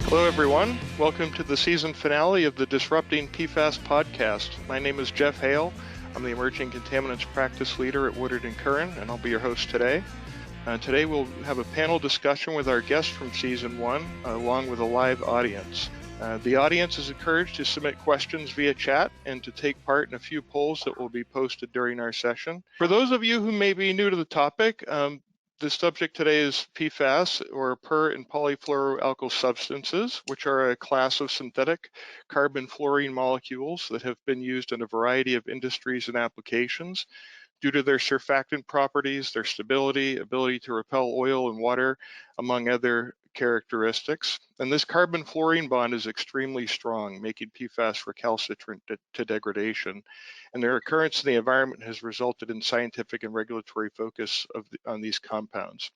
Hello everyone, welcome to the season finale of the Disrupting PFAS podcast. My name is Jeff Hale. I'm the Emerging Contaminants Practice Leader at Woodard & Curran, and I'll be your host today. Today we'll have a panel discussion with our guests from season 1, along with a live audience. The audience is encouraged to submit questions via chat and to take part in a few polls that will be posted during our session. For those of you who may be new to the topic, the subject today is PFAS, or per and polyfluoroalkyl substances, which are a class of synthetic carbon-fluorine molecules that have been used in a variety of industries and applications due to their surfactant properties, their stability, ability to repel oil and water, among other characteristics. And this carbon-fluorine bond is extremely strong, making PFAS recalcitrant to degradation. And their occurrence in the environment has resulted in scientific and regulatory focus on these compounds.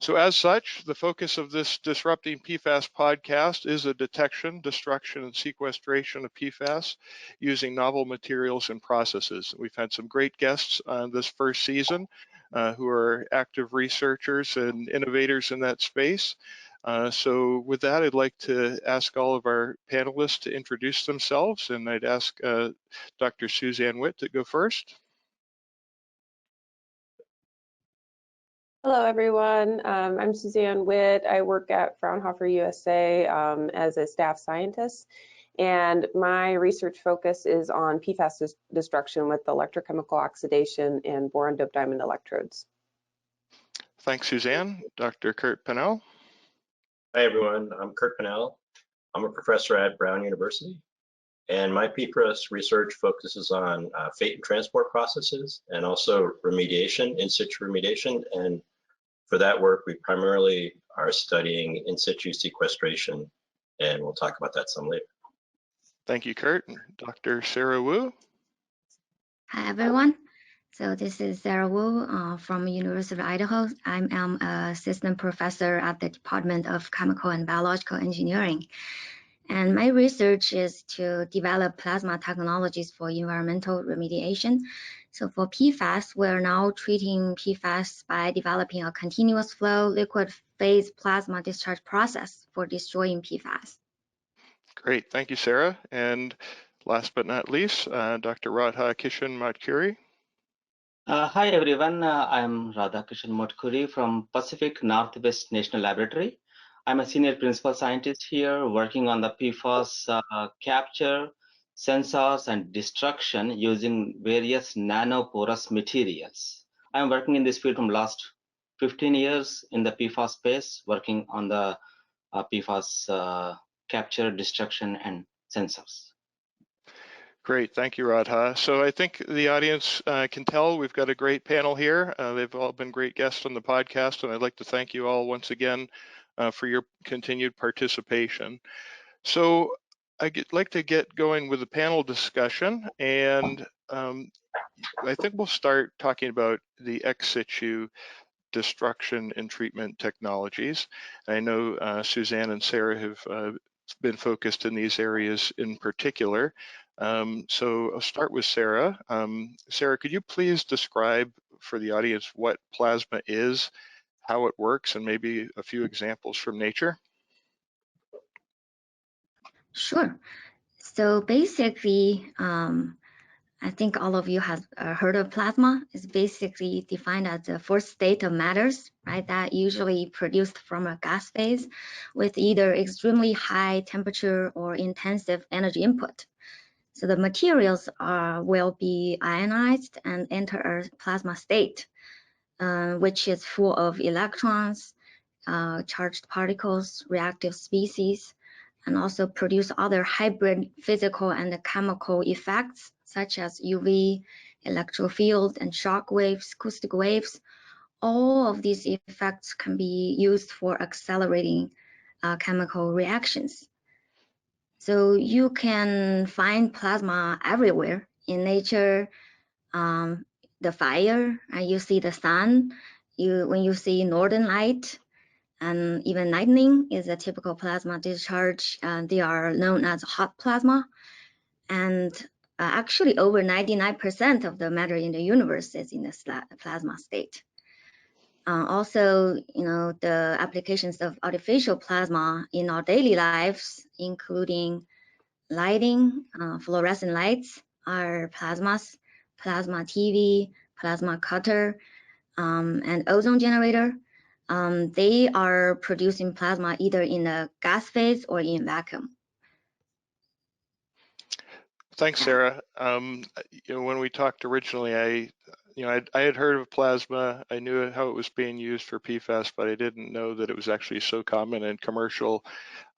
So as such, the focus of this Disrupting PFAS podcast is the detection, destruction, and sequestration of PFAS using novel materials and processes. We've had some great guests on this first season who are active researchers and innovators in that space. So with that, I'd like to ask all of our panelists to introduce themselves, and I'd ask Dr. Suzanne Witt to go first. Hello, everyone. I'm Suzanne Witt. I work at Fraunhofer USA as a staff scientist, and my research focus is on PFAS destruction with electrochemical oxidation and boron-doped diamond electrodes. Thanks, Suzanne. Dr. Kurt Pennell. Hi, everyone. I'm Kurt Pennell. I'm a professor at Brown University, and my PFAS research focuses on fate and transport processes and also remediation, in-situ remediation. And for that work, we primarily are studying in-situ sequestration, and we'll talk about that some later. Thank you, Kurt. Dr. Sarah Wu. Hi, everyone. So this is Sarah Wu from University of Idaho. I'm an assistant professor at the Department of Chemical and Biological Engineering. And my research is to develop plasma technologies for environmental remediation. So for PFAS, we're now treating PFAS by developing a continuous flow liquid phase plasma discharge process for destroying PFAS. Great, thank you, Sarah. And last but not least, Dr. Radha Kishan. Hi, everyone. I'm Radha Kishan from Pacific Northwest National Laboratory. I'm a senior principal scientist here working on the PFAS capture, sensors, and destruction using various nanoporous materials. I'm working in this field from last 15 years in the PFAS space, working on the PFAS capture, destruction, and sensors. Great, thank you, Radha. So I think the audience can tell we've got a great panel here. They've all been great guests on the podcast, and I'd like to thank you all once again for your continued participation. So I'd like to get going with the panel discussion, and I think we'll start talking about the ex-situ destruction and treatment technologies. I know Suzanne and Sarah have been focused in these areas in particular. So I'll start with Sarah. Sarah, could you please describe for the audience what plasma is, how it works, and maybe a few examples from nature? Sure. So basically, I think all of you have heard of plasma. It's basically defined as the first state of matters, right? That usually produced from a gas phase with either extremely high temperature or intensive energy input. So the materials will be ionized and enter a plasma state, which is full of electrons, charged particles, reactive species, and also produce other hybrid physical and chemical effects, such as UV, electrofield, and shock waves, acoustic waves. All of these effects can be used for accelerating chemical reactions. So you can find plasma everywhere in nature, the fire, and you see the sun. When you see northern light, and even lightning is a typical plasma discharge. They are known as hot plasma. And actually over 99% of the matter in the universe is in the plasma state. Also, the applications of artificial plasma in our daily lives, including lighting, fluorescent lights are plasmas, plasma TV, plasma cutter, and ozone generator. They are producing plasma either in a gas phase or in vacuum. Thanks, Sarah. When we talked originally, I had heard of plasma. I knew how it was being used for PFAS, but I didn't know that it was actually so common in commercial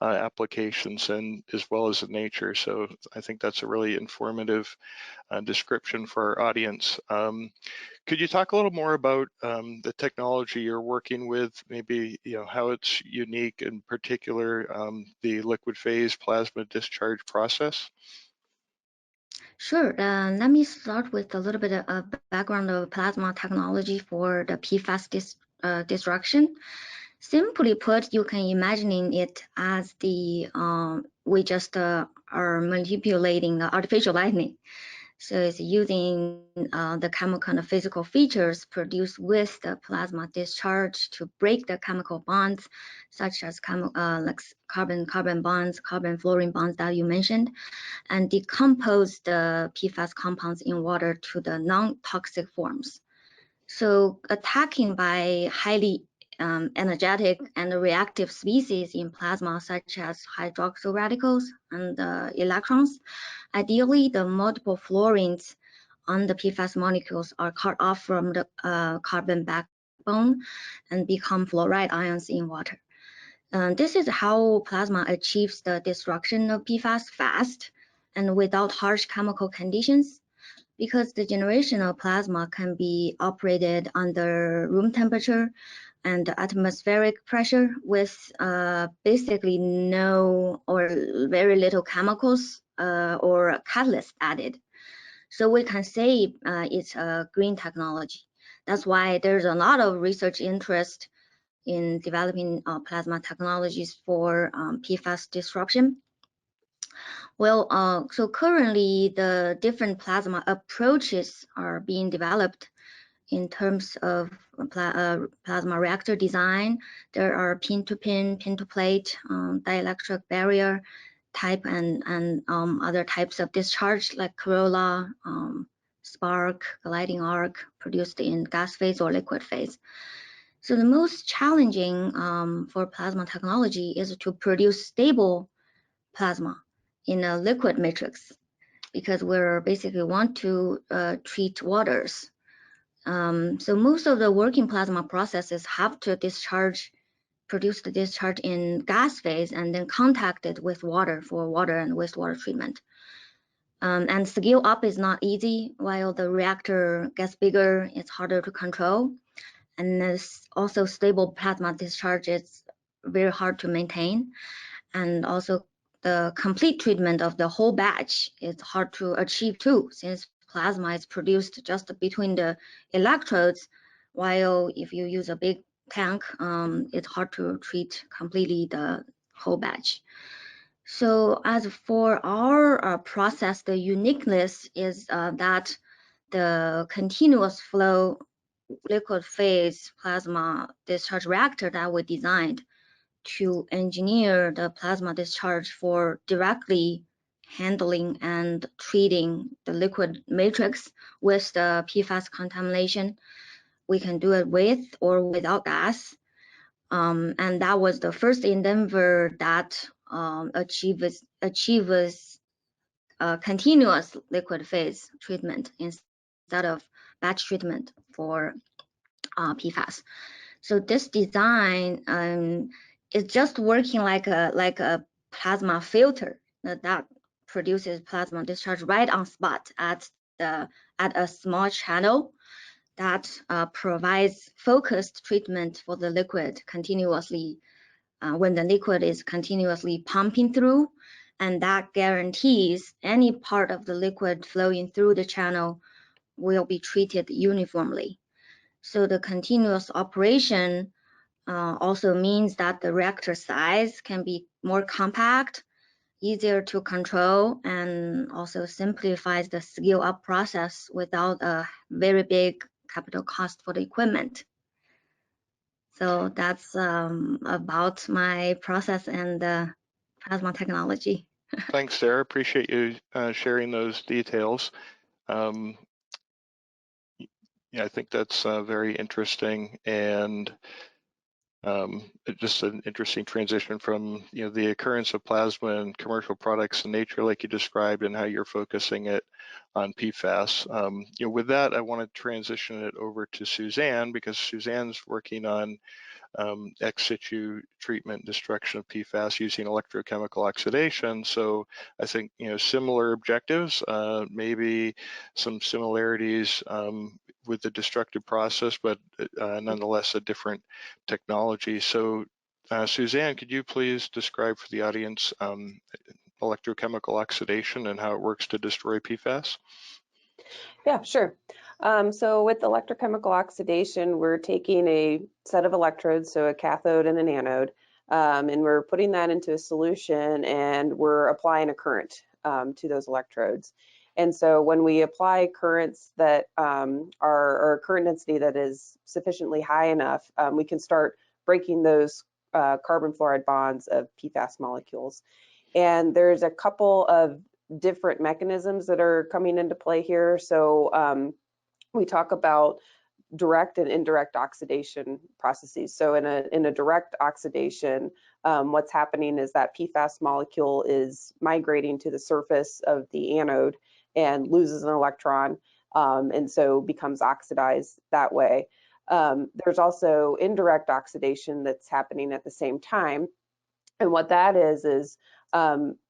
applications and as well as in nature. So I think that's a really informative description for our audience. Could you talk a little more about the technology you're working with, maybe how it's unique, in particular the liquid phase plasma discharge process? Sure. Let me start with a little bit of background of plasma technology for the PFAS destruction. Simply put, you can imagine it as we just are manipulating the artificial lightning. So it's using the chemical and physical features produced with the plasma discharge to break the chemical bonds, such as like carbon-carbon bonds, carbon-fluorine bonds that you mentioned, and decompose the PFAS compounds in water to the non-toxic forms. So attacking by highly energetic and reactive species in plasma, such as hydroxyl radicals and electrons, ideally the multiple fluorines on the PFAS molecules are cut off from the carbon backbone and become fluoride ions in water. This is how plasma achieves the destruction of PFAS fast and without harsh chemical conditions, because the generation of plasma can be operated under room temperature and atmospheric pressure with basically no or very little chemicals or catalyst added. So we can say it's a green technology. That's why there's a lot of research interest in developing plasma technologies for PFAS disruption. Well, so currently the different plasma approaches are being developed in terms of plasma reactor design. There are pin-to-pin, pin-to-plate, dielectric barrier type, and other types of discharge like Corolla, spark, gliding arc produced in gas phase or liquid phase. So the most challenging for plasma technology is to produce stable plasma in a liquid matrix, because we're basically want to treat waters. So most of the working plasma processes have to produce the discharge in gas phase and then contact it with water for water and wastewater treatment. And scale up is not easy. While the reactor gets bigger, it's harder to control. And there's also stable plasma discharge is very hard to maintain. And also the complete treatment of the whole batch is hard to achieve too, since plasma is produced just between the electrodes, while if you use a big tank, it's hard to treat completely the whole batch. So as for our process, the uniqueness is that the continuous flow liquid phase plasma discharge reactor that we designed to engineer the plasma discharge for directly handling and treating the liquid matrix with the PFAS contamination. We can do it with or without gas. And that was the first endeavor that achieves continuous liquid phase treatment instead of batch treatment for PFAS. So this design is just working like a plasma filter that produces plasma discharge right on spot at a small channel that provides focused treatment for the liquid continuously when the liquid is continuously pumping through, and that guarantees any part of the liquid flowing through the channel will be treated uniformly. So the continuous operation also means that the reactor size can be more compact, easier to control, and also simplifies the scale up process without a very big capital cost for the equipment. So that's about my process and plasma technology. Thanks, Sarah. Appreciate you sharing those details. Yeah, I think that's very interesting, and just an interesting transition from the occurrence of plasma and commercial products in nature, like you described, and how you're focusing it on PFAS. With that, I want to transition it over to Suzanne, because Suzanne's working on ex situ treatment destruction of PFAS using electrochemical oxidation. So I think similar objectives, maybe some similarities with the destructive process, but nonetheless a different technology. So Suzanne, could you please describe for the audience electrochemical oxidation and how it works to destroy PFAS? Yeah, sure. So with electrochemical oxidation, we're taking a set of electrodes, so a cathode and an anode, and we're putting that into a solution, and we're applying a current to those electrodes. And so when we apply currents that are current density that is sufficiently high enough, we can start breaking those carbon fluoride bonds of PFAS molecules. And there's a couple of different mechanisms that are coming into play here. So we talk about direct and indirect oxidation processes. So in a direct oxidation, what's happening is that PFAS molecule is migrating to the surface of the anode and loses an electron, and so becomes oxidized that way. There's also indirect oxidation that's happening at the same time. And what that is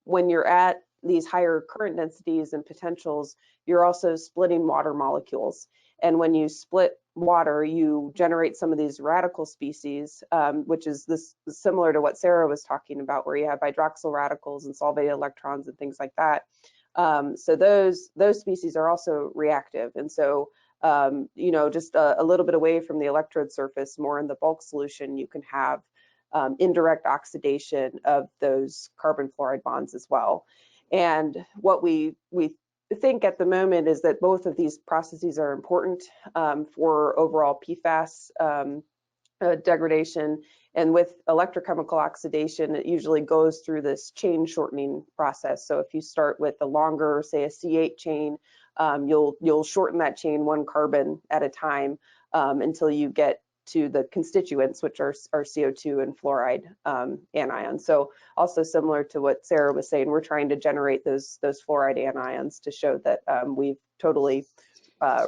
when you're at these higher current densities and potentials, you're also splitting water molecules. And when you split water, you generate some of these radical species, which is similar to what Sarah was talking about, where you have hydroxyl radicals and solvated electrons and things like that. So those species are also reactive. And so, just a little bit away from the electrode surface, more in the bulk solution, you can have indirect oxidation of those carbon fluoride bonds as well. And what we think at the moment is that both of these processes are important for overall PFAS degradation. And with electrochemical oxidation, it usually goes through this chain shortening process. So if you start with a longer, say a C8 chain, you'll shorten that chain one carbon at a time until you get to the constituents, which are CO2 and fluoride anions. So also similar to what Sarah was saying, we're trying to generate those fluoride anions to show that we've totally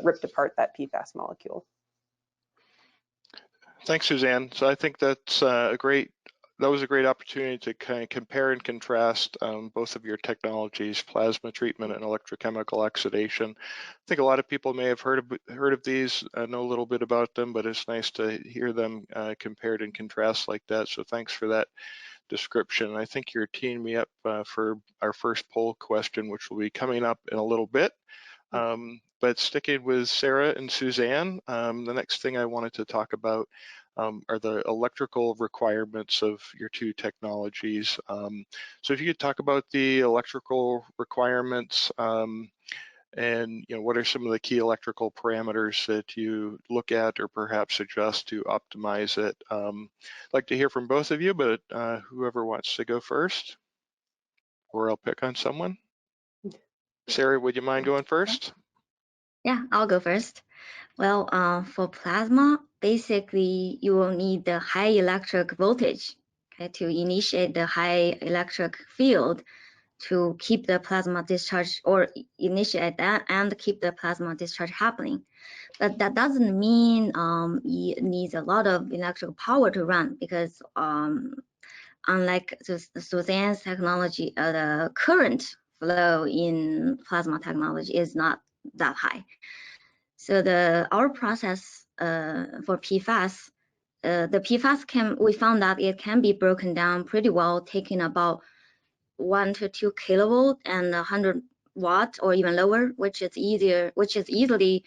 ripped apart that PFAS molecule. Thanks, Suzanne. So I think that's that was a great opportunity to kind of compare and contrast both of your technologies, plasma treatment and electrochemical oxidation. I think a lot of people may have heard of these, know a little bit about them, but it's nice to hear them compared and contrast like that. So thanks for that description. I think you're teeing me up for our first poll question, which will be coming up in a little bit. But sticking with Sarah and Suzanne, the next thing I wanted to talk about are the electrical requirements of your two technologies. So if you could talk about the electrical requirements and what are some of the key electrical parameters that you look at or perhaps adjust to optimize it. I'd like to hear from both of you, but whoever wants to go first, or I'll pick on someone. Sarah, would you mind going first? Yeah, I'll go first. Well, for plasma, basically you will need the high electric voltage, okay, to initiate the high electric field to keep the plasma discharge, or initiate that and keep the plasma discharge happening. But that doesn't mean it needs a lot of electrical power to run, because unlike Suzanne's technology, the current flow in plasma technology is not that high. So our process for PFAS, the PFAS we found that it can be broken down pretty well, taking about 1 to 2 kilovolt and 100 watts or even lower, which is easily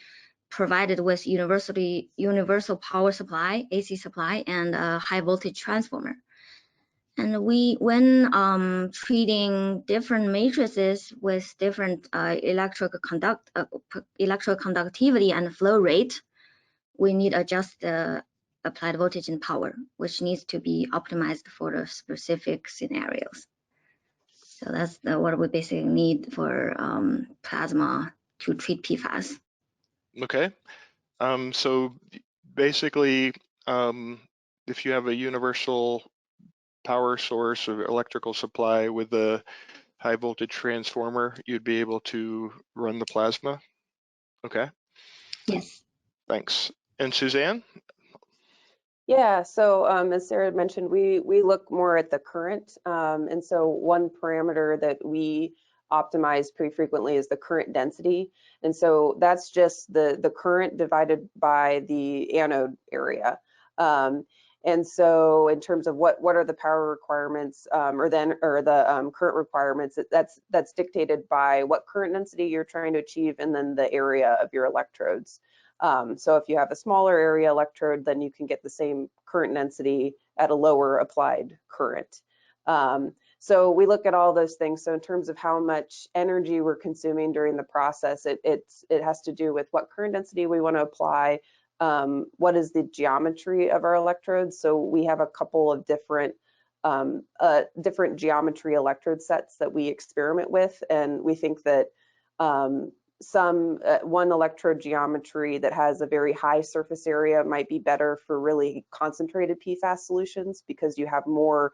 provided with universal power supply, AC supply, and a high voltage transformer. And when treating different matrices with different electroconductivity and flow rate, we need to adjust the applied voltage and power, which needs to be optimized for the specific scenarios. So that's what we basically need for plasma to treat PFAS. Okay. So basically, if you have a universal power source or electrical supply with a high voltage transformer, you'd be able to run the plasma. Okay. Yes. Thanks. And Suzanne? Yeah, so as Sarah mentioned, we look more at the current. And so one parameter that we optimize pretty frequently is the current density. And so that's just the current divided by the anode area. And so in terms of what are the power requirements or the current requirements, that's dictated by what current density you're trying to achieve and then the area of your electrodes. So if you have a smaller area electrode, then you can get the same current density at a lower applied current. So we look at all those things. So in terms of how much energy we're consuming during the process, it has to do with what current density we want to apply, what is the geometry of our electrodes. So we have a couple of different geometry electrode sets that we experiment with, and we think that one electrode geometry that has a very high surface area might be better for really concentrated PFAS solutions because you have more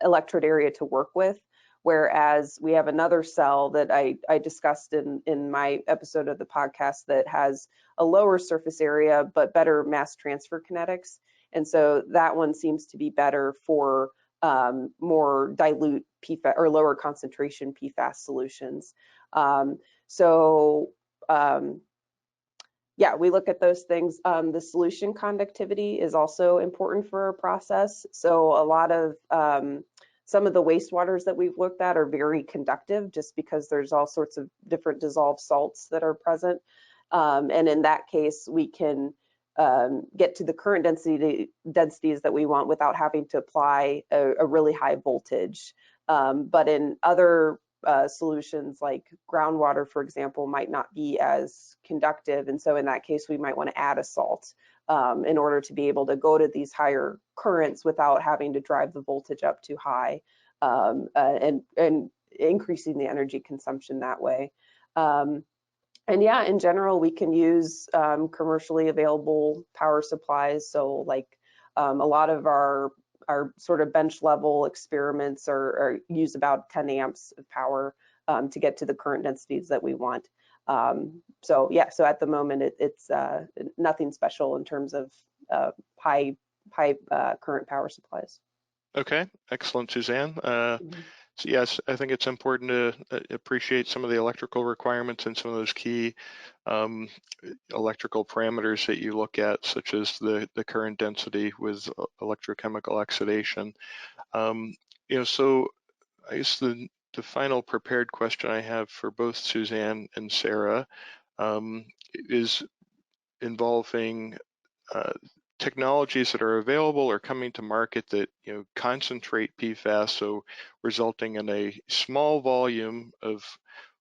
electrode area to work with. Whereas we have another cell that I discussed in my episode of the podcast that has a lower surface area but better mass transfer kinetics. And so that one seems to be better for more dilute PFAS or lower concentration PFAS solutions. Yeah, we look at those things. The solution conductivity is also important for our process. So a lot of some of the wastewaters that we've looked at are very conductive just because there's all sorts of different dissolved salts that are present. And in that case, we can get to the current densities that we want without having to apply a really high voltage. But in other solutions like groundwater, for example, might not be as conductive. And so in that case, we might want to add a salt in order to be able to go to these higher currents without having to drive the voltage up too high and increasing the energy consumption that way. And yeah, in general, we can use commercially available power supplies. So like a lot of our sort of bench level experiments use about 10 amps of power to get to the current densities that we want. So yeah, so at the moment it's nothing special in terms of high current power supplies. Okay, excellent, Suzanne. So yes, I think it's important to appreciate some of the electrical requirements and some of those key electrical parameters that you look at, such as the current density with electrochemical oxidation. So I guess the final prepared question I have for both Suzanne and Sarah is involving technologies that are available or coming to market that concentrate PFAS, so resulting in a small volume of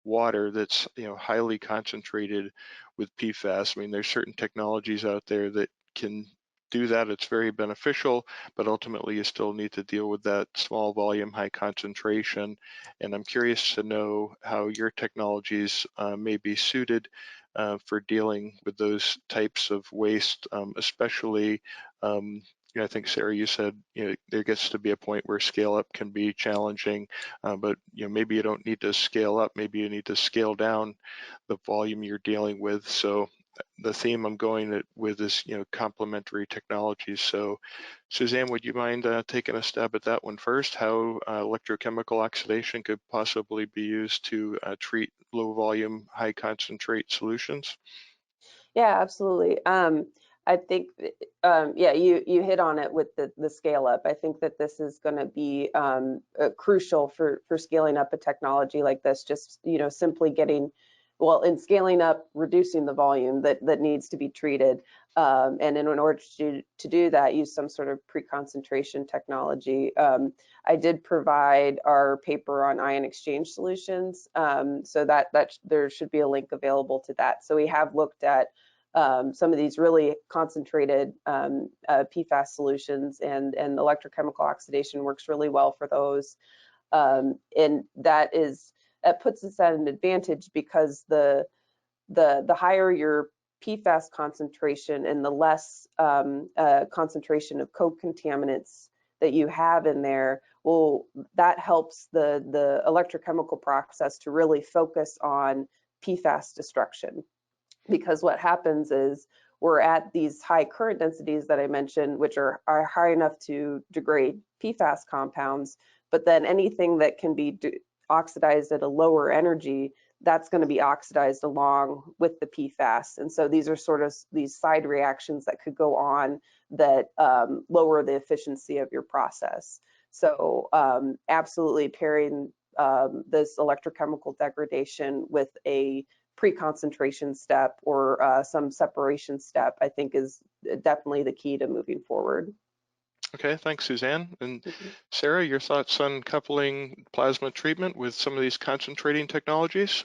water that's highly concentrated with PFAS. I mean, there's certain technologies out there that can do that. It's very beneficial, but ultimately you still need to deal with that small volume, high concentration. And I'm curious to know how your technologies may be suited for dealing with those types of waste, especially, I think Sarah, you said there gets to be a point where scale up can be challenging, but maybe you don't need to scale up, maybe you need to scale down the volume you're dealing with. So the theme I'm going with is complementary technologies. So Suzanne, would you mind taking a stab at that one first? How electrochemical oxidation could possibly be used to treat low volume, high concentrate solutions? Yeah, absolutely. I think, yeah, you hit on it with the scale up. I think that this is going to be crucial for scaling up a technology like this. Just simply getting, well, in scaling up, reducing the volume that needs to be treated, and in order to do that, use some sort of pre-concentration technology. I did provide our paper on ion exchange solutions, so that there should be a link available to that. So we have looked at some of these really concentrated PFAS solutions, and electrochemical oxidation works really well for those. And that puts us at an advantage, because the higher your PFAS concentration and the less concentration of co-contaminants that you have in there, well, that helps the electrochemical process to really focus on PFAS destruction. Because what happens is we're at these high current densities that I mentioned, which are high enough to degrade PFAS compounds, but then anything that can be oxidized at a lower energy, that's going to be oxidized along with the PFAS. And so these are sort of these side reactions that could go on that lower the efficiency of your process. So absolutely pairing this electrochemical degradation with a pre-concentration step or some separation step, I think, is definitely the key to moving forward. Okay, thanks, Suzanne. And Sarah, your thoughts on coupling plasma treatment with some of these concentrating technologies?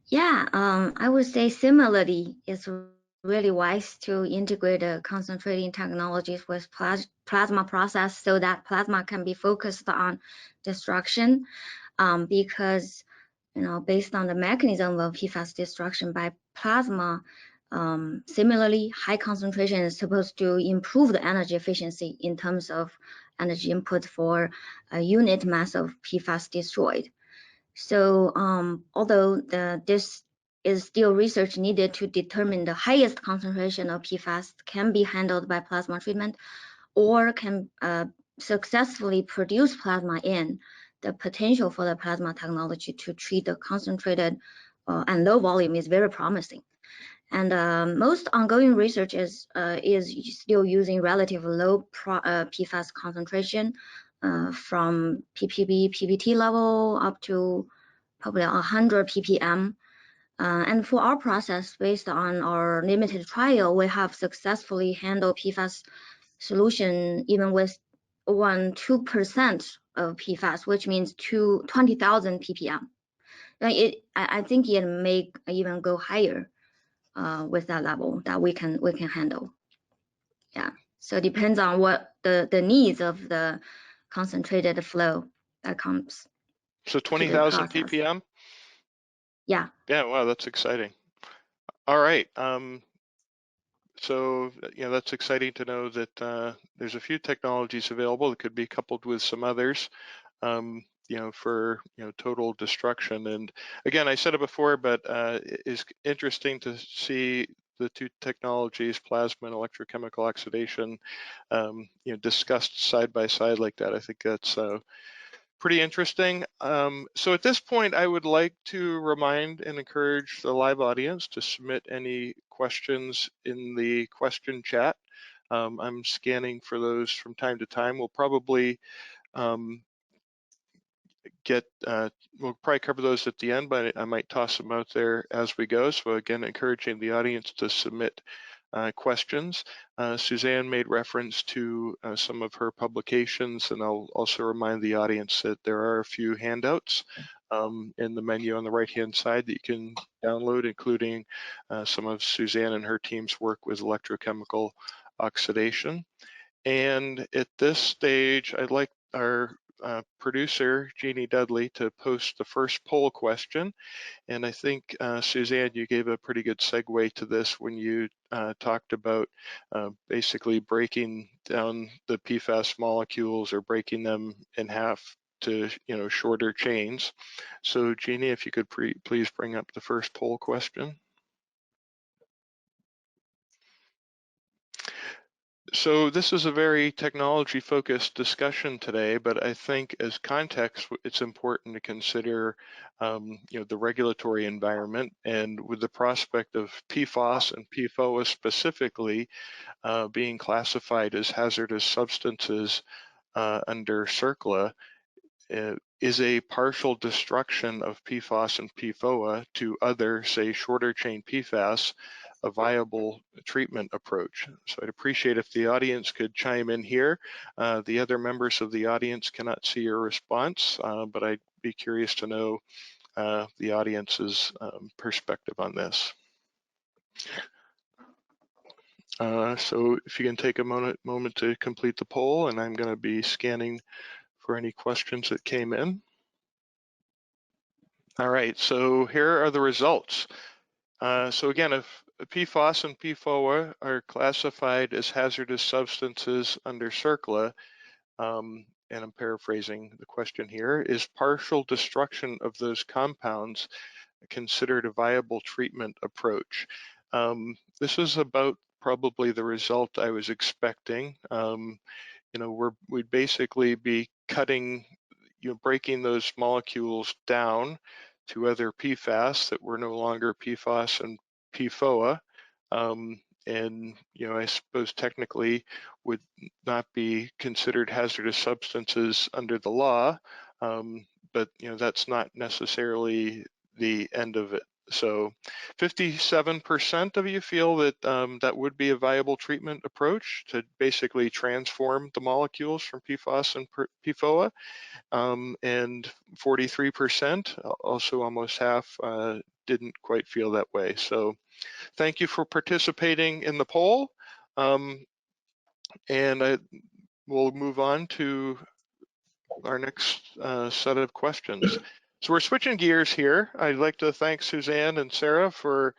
Yeah, I would say similarly, it's really wise to integrate the concentrating technologies with plasma process, so that plasma can be focused on destruction, because, you know, based on the mechanism of PFAS destruction by plasma, similarly, high concentration is supposed to improve the energy efficiency in terms of energy input for a unit mass of PFAS destroyed. So although this is still research needed to determine the highest concentration of PFAS can be handled by plasma treatment, or can successfully produce plasma in, the potential for the plasma technology to treat the concentrated and low volume is very promising. And most ongoing research is still using relatively low PFAS concentration from ppb, ppt level up to probably 100 ppm. And for our process, based on our limited trial, we have successfully handled PFAS solution even with 2% of PFAS, which means 20,000 ppm. I think it may even go higher with that level that we can handle. Yeah, so it depends on what the needs of the concentrated flow that comes. So 20,000 ppm? Yeah. Yeah, wow, that's exciting. All right. So, you know, that's exciting to know that there's a few technologies available that could be coupled with some others, you know, for, you know, total destruction. And again, I said it before, but it is interesting to see the two technologies, plasma and electrochemical oxidation, you know, discussed side by side like that. I think that's pretty interesting. So at this point, I would like to remind and encourage the live audience to submit any questions in the question chat. I'm scanning for those from time to time. We'll probably we'll probably cover those at the end, but I might toss them out there as we go. So again, encouraging the audience to submit questions. Suzanne made reference to some of her publications, and I'll also remind the audience that there are a few handouts in the menu on the right-hand side that you can download, including some of Suzanne and her team's work with electrochemical oxidation. And at this stage, I'd like our producer, Jeannie Dudley, to post the first poll question. And I think, Suzanne, you gave a pretty good segue to this when you talked about basically breaking down the PFAS molecules or breaking them in half to, you know, shorter chains. So Jeannie, if you could please bring up the first poll question. So this is a very technology-focused discussion today, but I think as context, it's important to consider, you know, the regulatory environment, and with the prospect of PFAS and PFOA specifically being classified as hazardous substances under CERCLA, is a partial destruction of PFAS and PFOA to other, say, shorter chain PFAS, a viable treatment approach? So I'd appreciate if the audience could chime in here. The other members of the audience cannot see your response, but I'd be curious to know the audience's perspective on this. So if you can take a moment to complete the poll, and I'm going to be scanning for any questions that came in. All right, so here are the results. So again, if PFAS and PFOA are classified as hazardous substances under CERCLA, and I'm paraphrasing the question here, is partial destruction of those compounds considered a viable treatment approach? This is about probably the result I was expecting. We'd basically be cutting, breaking those molecules down to other PFAS that were no longer PFAS and PFOA. And I suppose technically would not be considered hazardous substances under the law, but that's not necessarily the end of it. So 57% of you feel that that would be a viable treatment approach to basically transform the molecules from PFAS and PFOA, and 43%, also almost half, didn't quite feel that way. So thank you for participating in the poll, and we'll move on to our next set of questions. So we're switching gears here. I'd like to thank Suzanne and Sarah for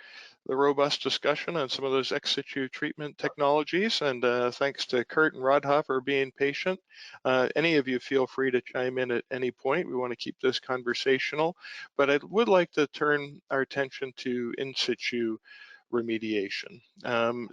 the robust discussion on some of those ex situ treatment technologies, and thanks to Kurt and Radha for being patient. Any of you feel free to chime in at any point. We want to keep this conversational, but I would like to turn our attention to in situ remediation.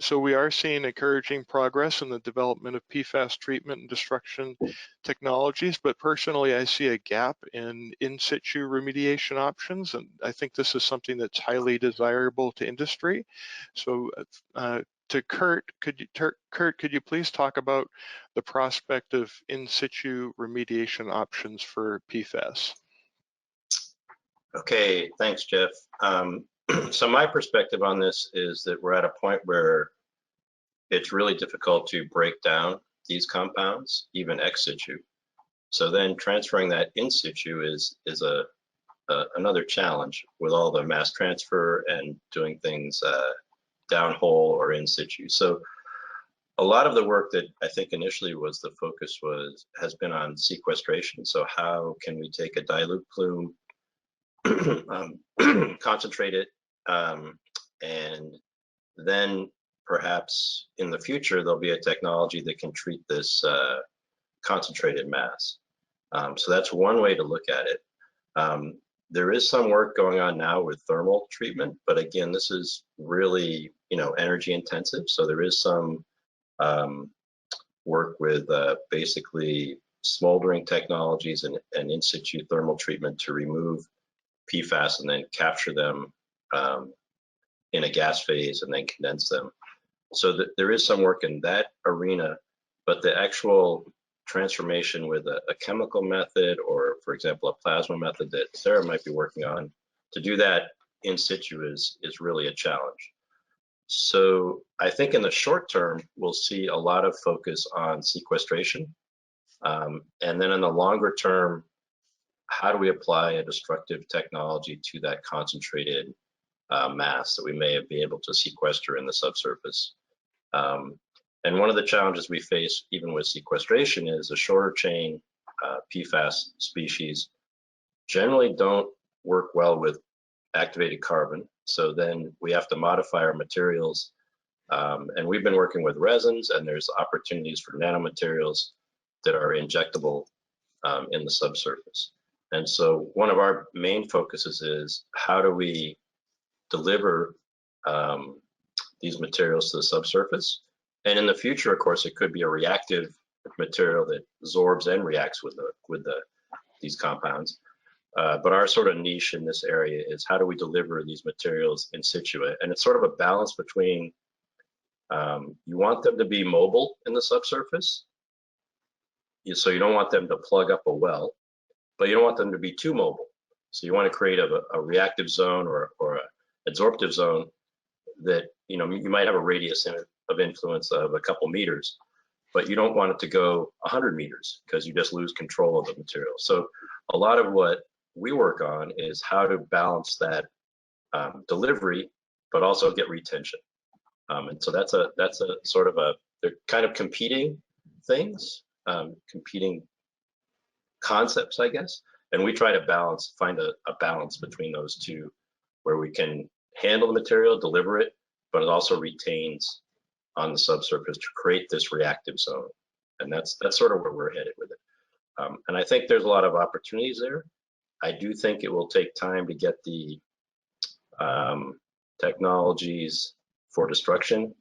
So we are seeing encouraging progress in the development of PFAS treatment and destruction technologies, but personally I see a gap in situ remediation options, and I think this is something that's highly desirable to industry. So to Kurt, could you please talk about the prospect of in situ remediation options for PFAS? Okay, thanks, Jeff. So my perspective on this is that we're at a point where it's really difficult to break down these compounds, even ex situ. So then transferring that in situ is another challenge with all the mass transfer and doing things downhole or in situ. So a lot of the work that I think initially was the focus has been on sequestration. So how can we take a dilute plume, concentrate it, and then perhaps in the future there'll be a technology that can treat this concentrated mass. So that's one way to look at it. There is some work going on now with thermal treatment, but again, this is really energy intensive. So there is some work with basically smoldering technologies and in situ thermal treatment to remove PFAS and then capture them in a gas phase and then condense them. So there is some work in that arena, but the actual transformation with a chemical method, or for example, a plasma method that Sarah might be working on, to do that in situ is really a challenge. So I think in the short term, we'll see a lot of focus on sequestration. And then in the longer term, how do we apply a destructive technology to that concentrated mass that we may be able to sequester in the subsurface? And one of the challenges we face even with sequestration is the shorter chain PFAS species generally don't work well with activated carbon. So then we have to modify our materials. And we've been working with resins, and there's opportunities for nanomaterials that are injectable in the subsurface. And so one of our main focuses is how do we deliver these materials to the subsurface? And in the future, of course, it could be a reactive material that absorbs and reacts with these compounds. But our sort of niche in this area is how do we deliver these materials in situ? And it's sort of a balance between you want them to be mobile in the subsurface, so you don't want them to plug up a well, but you don't want them to be too mobile. So you want to create a reactive zone or an adsorptive zone that you might have a radius of influence of a couple meters, but you don't want it to go 100 meters because you just lose control of the material. So a lot of what we work on is how to balance that delivery but also get retention. And so that's a sort of they're kind of competing things, competing concepts, I guess. And we try to find a balance between those two, where we can handle the material, deliver it, but it also retains on the subsurface to create this reactive zone. And that's sort of where we're headed with it. And I think there's a lot of opportunities there. I do think it will take time to get the technologies for destruction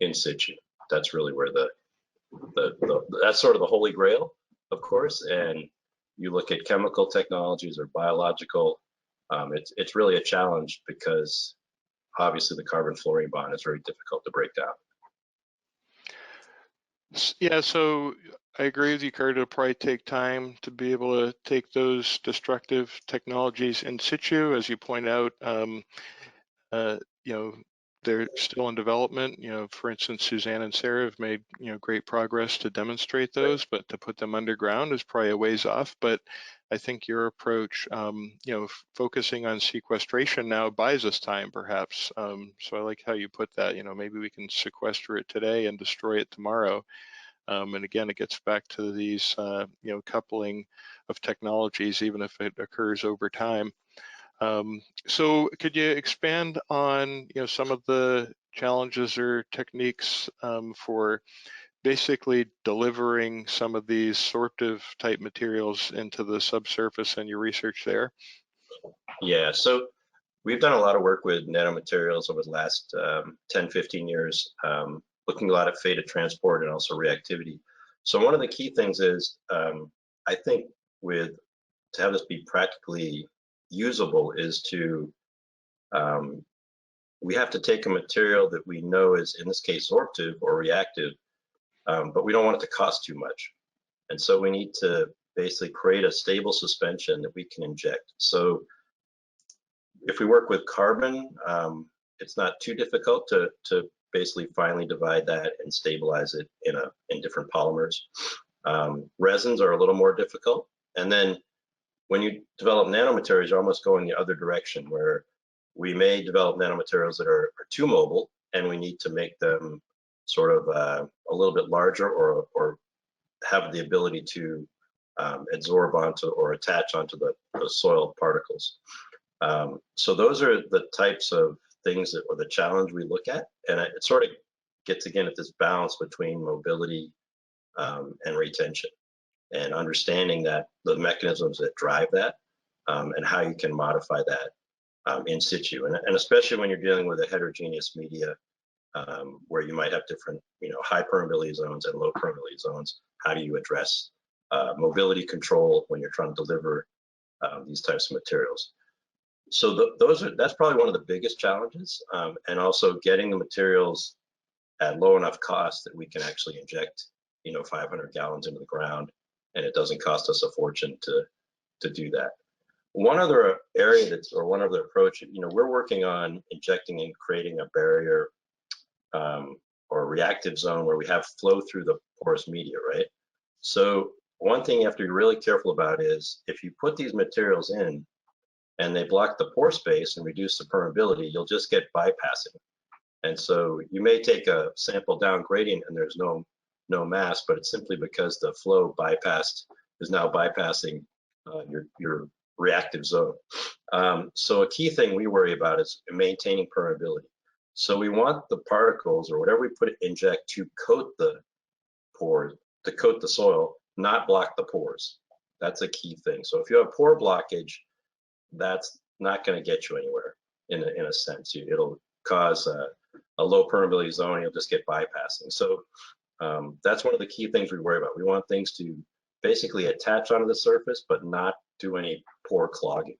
in situ. That's really where that's sort of the holy grail, of course. And you look at chemical technologies or biological, it's really a challenge because obviously the carbon-fluorine bond is very difficult to break down. Yeah, so I agree with you, Kurt. It'll probably take time to be able to take those destructive technologies in situ, as you point out. They're still in development. For instance, Suzanne and Sarah have made great progress to demonstrate those, but to put them underground is probably a ways off. But I think your approach, focusing on sequestration now buys us time, perhaps. So I like how you put that. Maybe we can sequester it today and destroy it tomorrow. And again, it gets back to these, coupling of technologies, even if it occurs over time. So could you expand on, some of the challenges or techniques for basically delivering some of these sorptive type materials into the subsurface and your research there? Yeah, so we've done a lot of work with nanomaterials over the last 10, 15 years, looking a lot at fate of transport and also reactivity. So one of the key things is, I think to have this be practically usable is we have to take a material that we know is, in this case, sorptive or reactive, but we don't want it to cost too much. And so we need to basically create a stable suspension that we can inject. So if we work with carbon, it's not too difficult to basically finely divide that and stabilize it in different polymers. Resins are a little more difficult. And then when you develop nanomaterials, you're almost going the other direction, where we may develop nanomaterials that are too mobile, and we need to make them sort of a little bit larger or have the ability to absorb onto or attach onto the soil particles. So those are the types of things or the challenge we look at, and it sort of gets again at this balance between mobility and retention, and understanding that the mechanisms that drive that and how you can modify that in situ, and especially when you're dealing with a heterogeneous media where you might have different, high permeability zones and low permeability zones. How do you address mobility control when you're trying to deliver these types of materials? So that's probably one of the biggest challenges, and also getting the materials at low enough cost that we can actually inject 500 gallons into the ground, and it doesn't cost us a fortune to do that. One other area one other approach, we're working on injecting and creating a barrier or a reactive zone where we have flow through the porous media, right? So one thing you have to be really careful about is if you put these materials in and they block the pore space and reduce the permeability, you'll just get bypassing. And so you may take a sample down gradient and there's no mass, but it's simply because the flow is now bypassing your reactive zone. So a key thing we worry about is maintaining permeability. So we want the particles or whatever we inject to coat the pores, to coat the soil, not block the pores. That's a key thing. So if you have pore blockage, that's not going to get you anywhere in a sense. It'll cause a low permeability zone, and you'll just get bypassing. So that's one of the key things we worry about. We want things to basically attach onto the surface, but not do any pore clogging.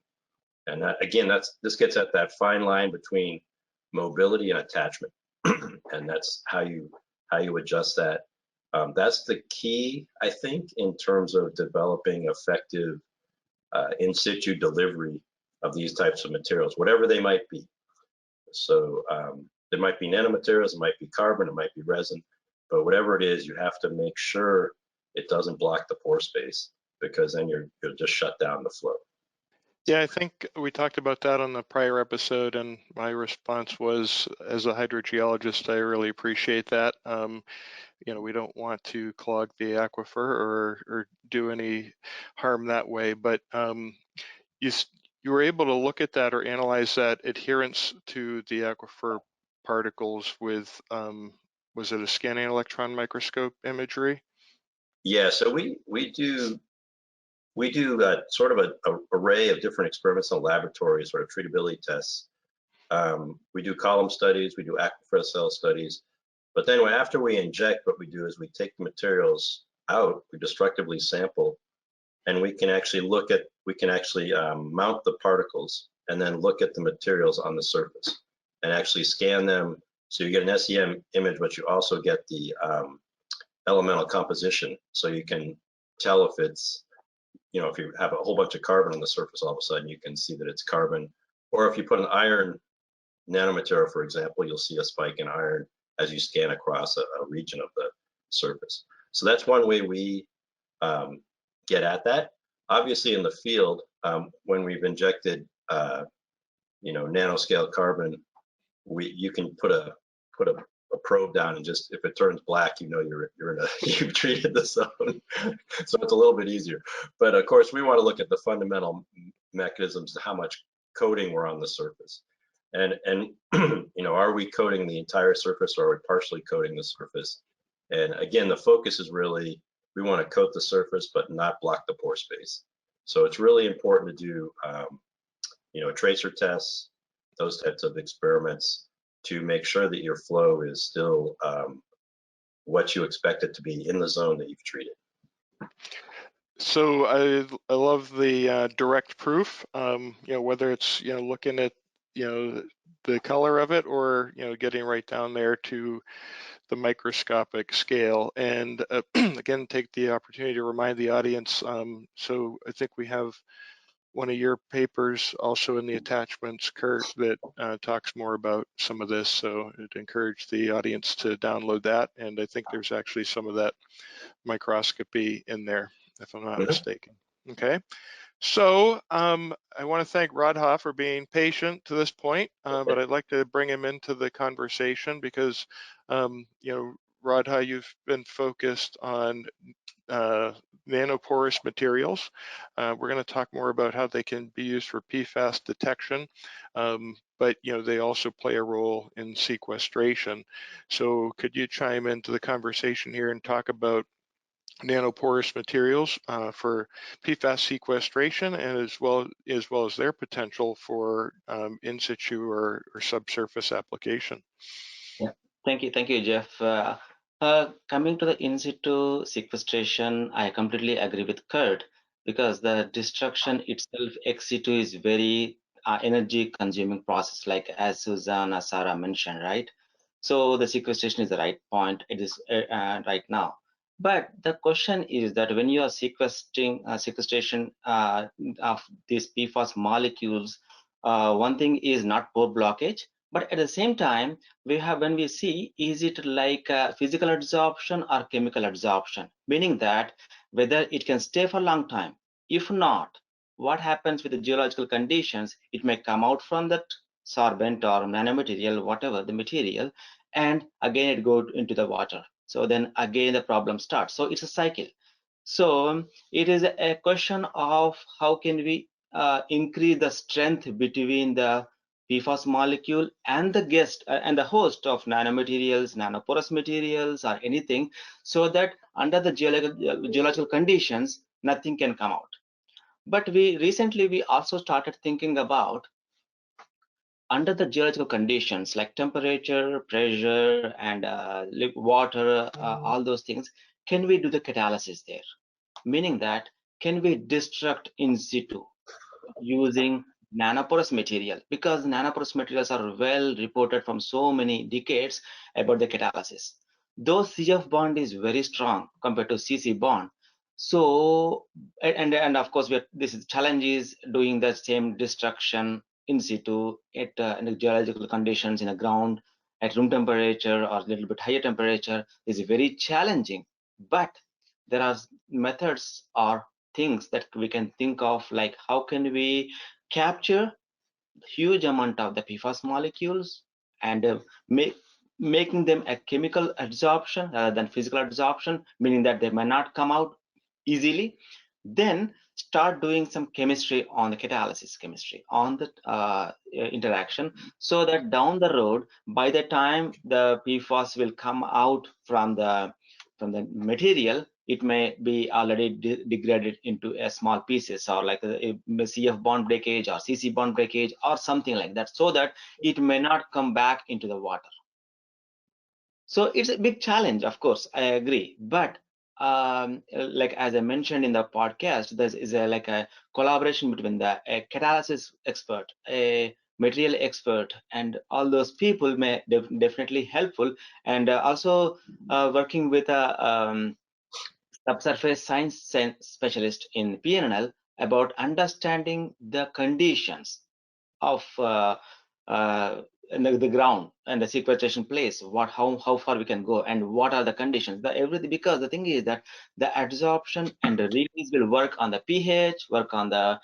And that, again, this gets at that fine line between mobility and attachment, and that's how you adjust that. That's the key, I think, in terms of developing effective in situ delivery of these types of materials, whatever they might be. So it might be nanomaterials, it might be carbon, it might be resin, but whatever it is, you have to make sure it doesn't block the pore space, because then you'll just shut down the flow. Yeah, I think we talked about that on the prior episode, and my response was, as a hydrogeologist, I really appreciate that. We don't want to clog the aquifer or do any harm that way, but you were able to look at that or analyze that adherence to the aquifer particles with, was it a scanning electron microscope imagery? Yeah, so we do sort of a array of different experiments in the laboratory, sort of treatability tests. We do column studies, we do aquifer cell studies, but then after we inject, what we do is we take the materials out, we destructively sample, and we can actually mount the particles and then look at the materials on the surface and actually scan them. So you get an SEM image, but you also get the elemental composition. So you can tell if it's, if you have a whole bunch of carbon on the surface, all of a sudden you can see that it's carbon. Or if you put an iron nanomaterial, for example, you'll see a spike in iron as you scan across a region of the surface. So that's one way we get at that. Obviously, in the field, when we've injected, nanoscale carbon, you can put a probe down, and just if it turns black, you've treated the zone. So it's a little bit easier. But of course, we want to look at the fundamental mechanisms, how much coating we're on the surface, and are we coating the entire surface, or are we partially coating the surface? And again, the focus is really, we want to coat the surface but not block the pore space. So it's really important to do tracer tests, those types of experiments, to make sure that your flow is still what you expect it to be in the zone that you've treated. So I love the direct proof, whether it's, looking at, the color of it, or, getting right down there to the microscopic scale. And again, take the opportunity to remind the audience. So I think we have one of your papers also in the attachments, Kurt, that talks more about some of this. So I'd encourage the audience to download that. And I think there's actually some of that microscopy in there, if I'm not mistaken. Okay. So I want to thank Radha for being patient to this point, but I'd like to bring him into the conversation because, Radha, you've been focused on nanoporous materials. We're going to talk more about how they can be used for PFAS detection, but they also play a role in sequestration. So could you chime into the conversation here and talk about nanoporous materials for PFAS sequestration, and as well as their potential for in situ or subsurface application? Yeah, thank you, Jeff. Coming to the in situ sequestration, I completely agree with Kurt, because the destruction itself ex situ is very energy consuming process, like as Suzanne, Sarah mentioned, right? So the sequestration is the right point. It is right now. But the question is that when you are sequestration of these PFAS molecules, one thing is not pore blockage, but at the same time, when we see, is it like physical adsorption or chemical adsorption? Meaning that whether it can stay for a long time. If not, what happens with the geological conditions? It may come out from that sorbent or nanomaterial, whatever the material, and again it goes into the water. So then again the problem starts. So it's a cycle. So it is a question of how can we increase the strength between the PFAS molecule and the guest and the host of nanomaterials, nanoporous materials, or anything, so that under the geological conditions, nothing can come out. But recently we also started thinking about, under the geological conditions like temperature, pressure, and water, all those things, can we do the catalysis there? Meaning that, can we destruct in situ using nanoporous material? Because nanoporous materials are well reported from so many decades about the catalysis. Though CF bond is very strong compared to CC bond. So, and of course, this is challenges doing the same destruction in situ at in the geological conditions in the ground at room temperature or a little bit higher temperature is very challenging. But there are methods are things that we can think of, like how can we capture huge amount of the PFAS molecules and making them a chemical adsorption rather than physical adsorption, meaning that they may not come out easily. Then start doing some chemistry on the catalysis chemistry on the interaction, so that down the road, by the time the PFAS will come out from the material, it may be already degraded into a small pieces, or like a CF bond breakage or CC bond breakage or something like that, so that it may not come back into the water. So it's a big challenge, of course, I agree. But like as I mentioned in the podcast, there is like a collaboration between a catalysis expert, a material expert, and all those people may definitely helpful. And also working with a subsurface science specialist in PNL about understanding the conditions of the ground and the sequestration place, how far we can go and what are the conditions, everything, because the thing is that the adsorption and the release will work on the pH, work on the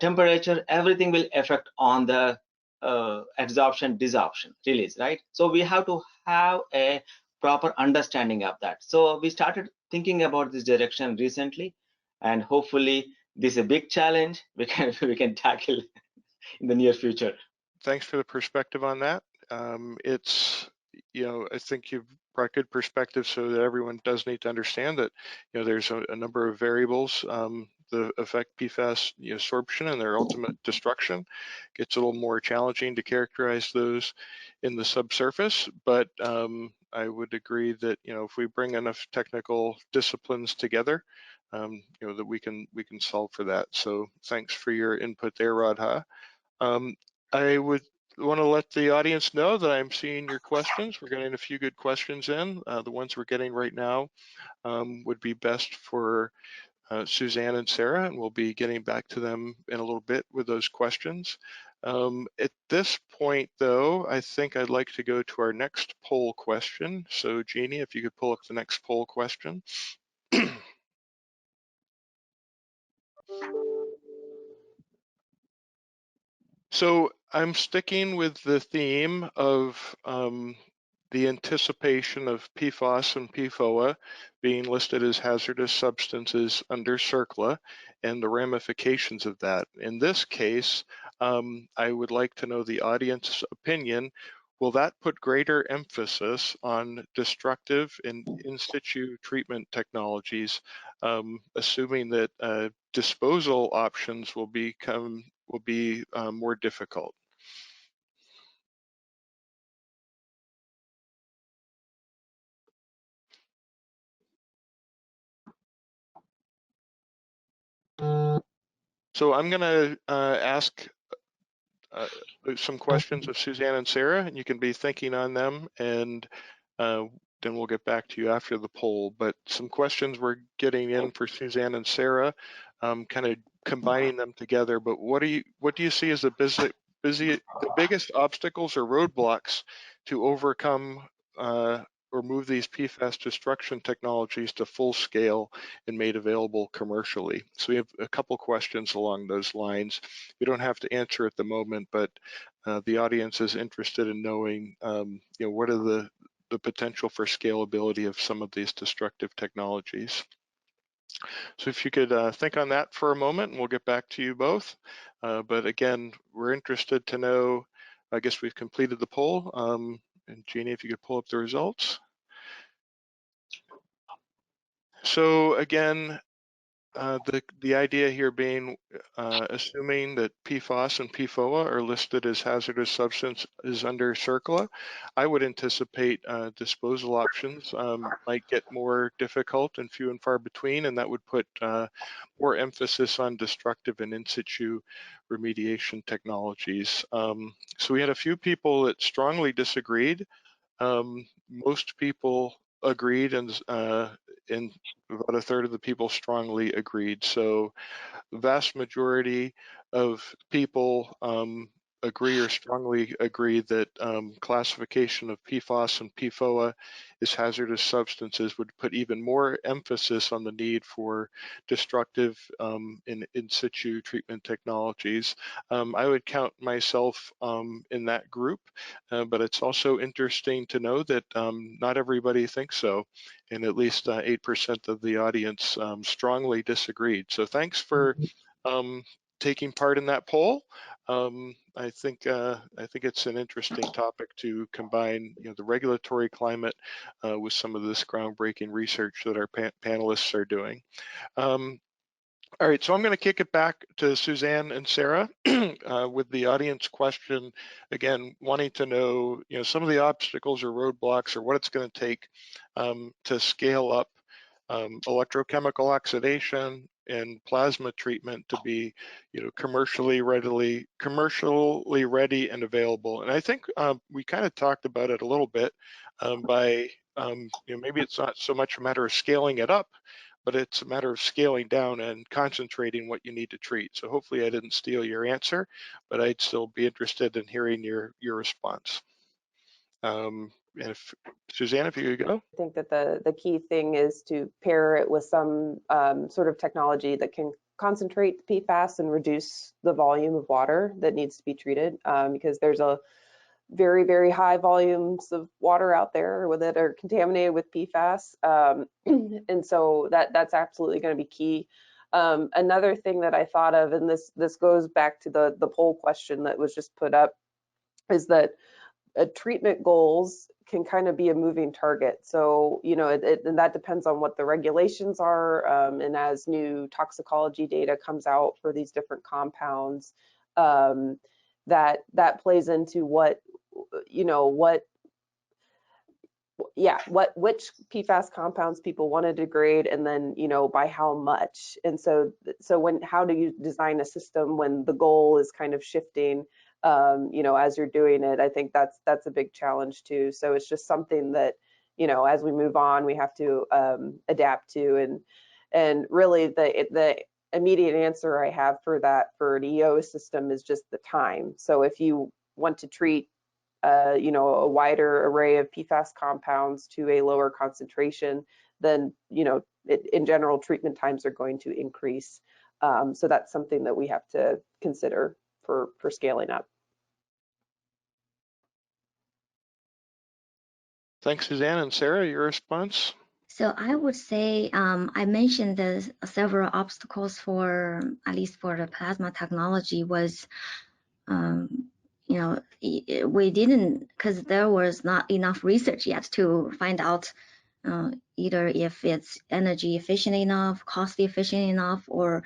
temperature, everything will affect on the adsorption, desorption, release, right? So we have to have a proper understanding of that. So we started thinking about this direction recently, and hopefully this is a big challenge we can tackle in the near future. Thanks for the perspective on that. It's, I think you've brought good perspective so that everyone does need to understand that, there's a number of variables that affect PFAS sorption and their ultimate destruction. Gets a little more challenging to characterize those in the subsurface, but I would agree that, if we bring enough technical disciplines together, that we can solve for that. So thanks for your input there, Radha. I would want to let the audience know that I'm seeing your questions. We're getting a few good questions in. The ones we're getting right now would be best for Suzanne and Sarah, and we'll be getting back to them in a little bit with those questions. At this point, though, I think I'd like to go to our next poll question. So, Jeannie, if you could pull up the next poll question. So I'm sticking with the theme of the anticipation of PFAS and PFOA being listed as hazardous substances under CERCLA and the ramifications of that. In this case, I would like to know the audience's opinion. Will that put greater emphasis on destructive and in-situ treatment technologies, assuming that disposal options will be more difficult? So I'm going to ask some questions of Suzanne and Sarah, and you can be thinking on them, and then we'll get back to you after the poll. But some questions we're getting in for Suzanne and Sarah, kind of combining them together. But what do you see as the biggest obstacles or roadblocks to overcome or move these PFAS destruction technologies to full scale and made available commercially? So we have a couple questions along those lines. You don't have to answer at the moment, but the audience is interested in knowing, what are the potential for scalability of some of these destructive technologies. So if you could think on that for a moment, and we'll get back to you both. But again, we're interested to know, I guess we've completed the poll. And Jeannie, if you could pull up the results. So again, the idea here being assuming that PFAS and PFOA are listed as hazardous substances under CERCLA, I would anticipate disposal options might get more difficult and few and far between, and that would put more emphasis on destructive and in-situ remediation technologies. So we had a few people that strongly disagreed. Most people agreed, and about a third of the people strongly agreed. So the vast majority of people agree or strongly agree that classification of PFAS and PFOA as hazardous substances would put even more emphasis on the need for destructive in situ treatment technologies. I would count myself in that group, but it's also interesting to know that not everybody thinks so, and at least 8% of the audience strongly disagreed. So thanks for taking part in that poll. I think it's an interesting topic to combine, the regulatory climate with some of this groundbreaking research that our panelists are doing. All right, so I'm going to kick it back to Suzanne and Sarah with the audience question. Again, wanting to know, some of the obstacles or roadblocks or what it's going to take to scale up electrochemical oxidation and plasma treatment to be, commercially ready and available. And I think we kind of talked about it a little bit by, maybe it's not so much a matter of scaling it up, but it's a matter of scaling down and concentrating what you need to treat. So hopefully I didn't steal your answer, but I'd still be interested in hearing your response. And if Suzanne, if you could go. I think that the key thing is to pair it with some sort of technology that can concentrate the PFAS and reduce the volume of water that needs to be treated, because there's a very, very high volumes of water out there that are contaminated with PFAS. And so that's absolutely going to be key. Another thing that I thought of, and this goes back to the poll question that was just put up, is that treatment goals can kind of be a moving target. So, and that depends on what the regulations are. And as new toxicology data comes out for these different compounds, that plays into which PFAS compounds people want to degrade, and then, by how much. And so how do you design a system when the goal is kind of shifting, as you're doing it? I think that's a big challenge too. So it's just something that, as we move on, we have to adapt to. And really the immediate answer I have for that for an EO system is just the time. So if you want to treat a wider array of PFAS compounds to a lower concentration, then in general treatment times are going to increase. So that's something that we have to consider for scaling up. Thanks, Suzanne. And Sarah, your response? So I would say I mentioned the several obstacles for, at least for the plasma technology, was we didn't, because there was not enough research yet to find out either if it's energy efficient enough, cost efficient enough, or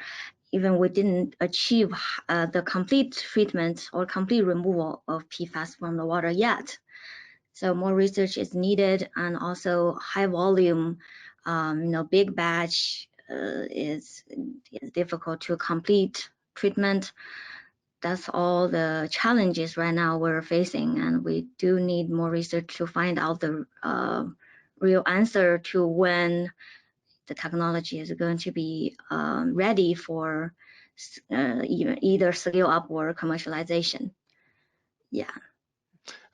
even we didn't achieve the complete treatment or complete removal of PFAS from the water yet. So more research is needed, and also high volume, big batch is difficult to complete treatment. That's all the challenges right now we're facing, and we do need more research to find out the real answer to when the technology is going to be ready for either scale up or commercialization. Yeah.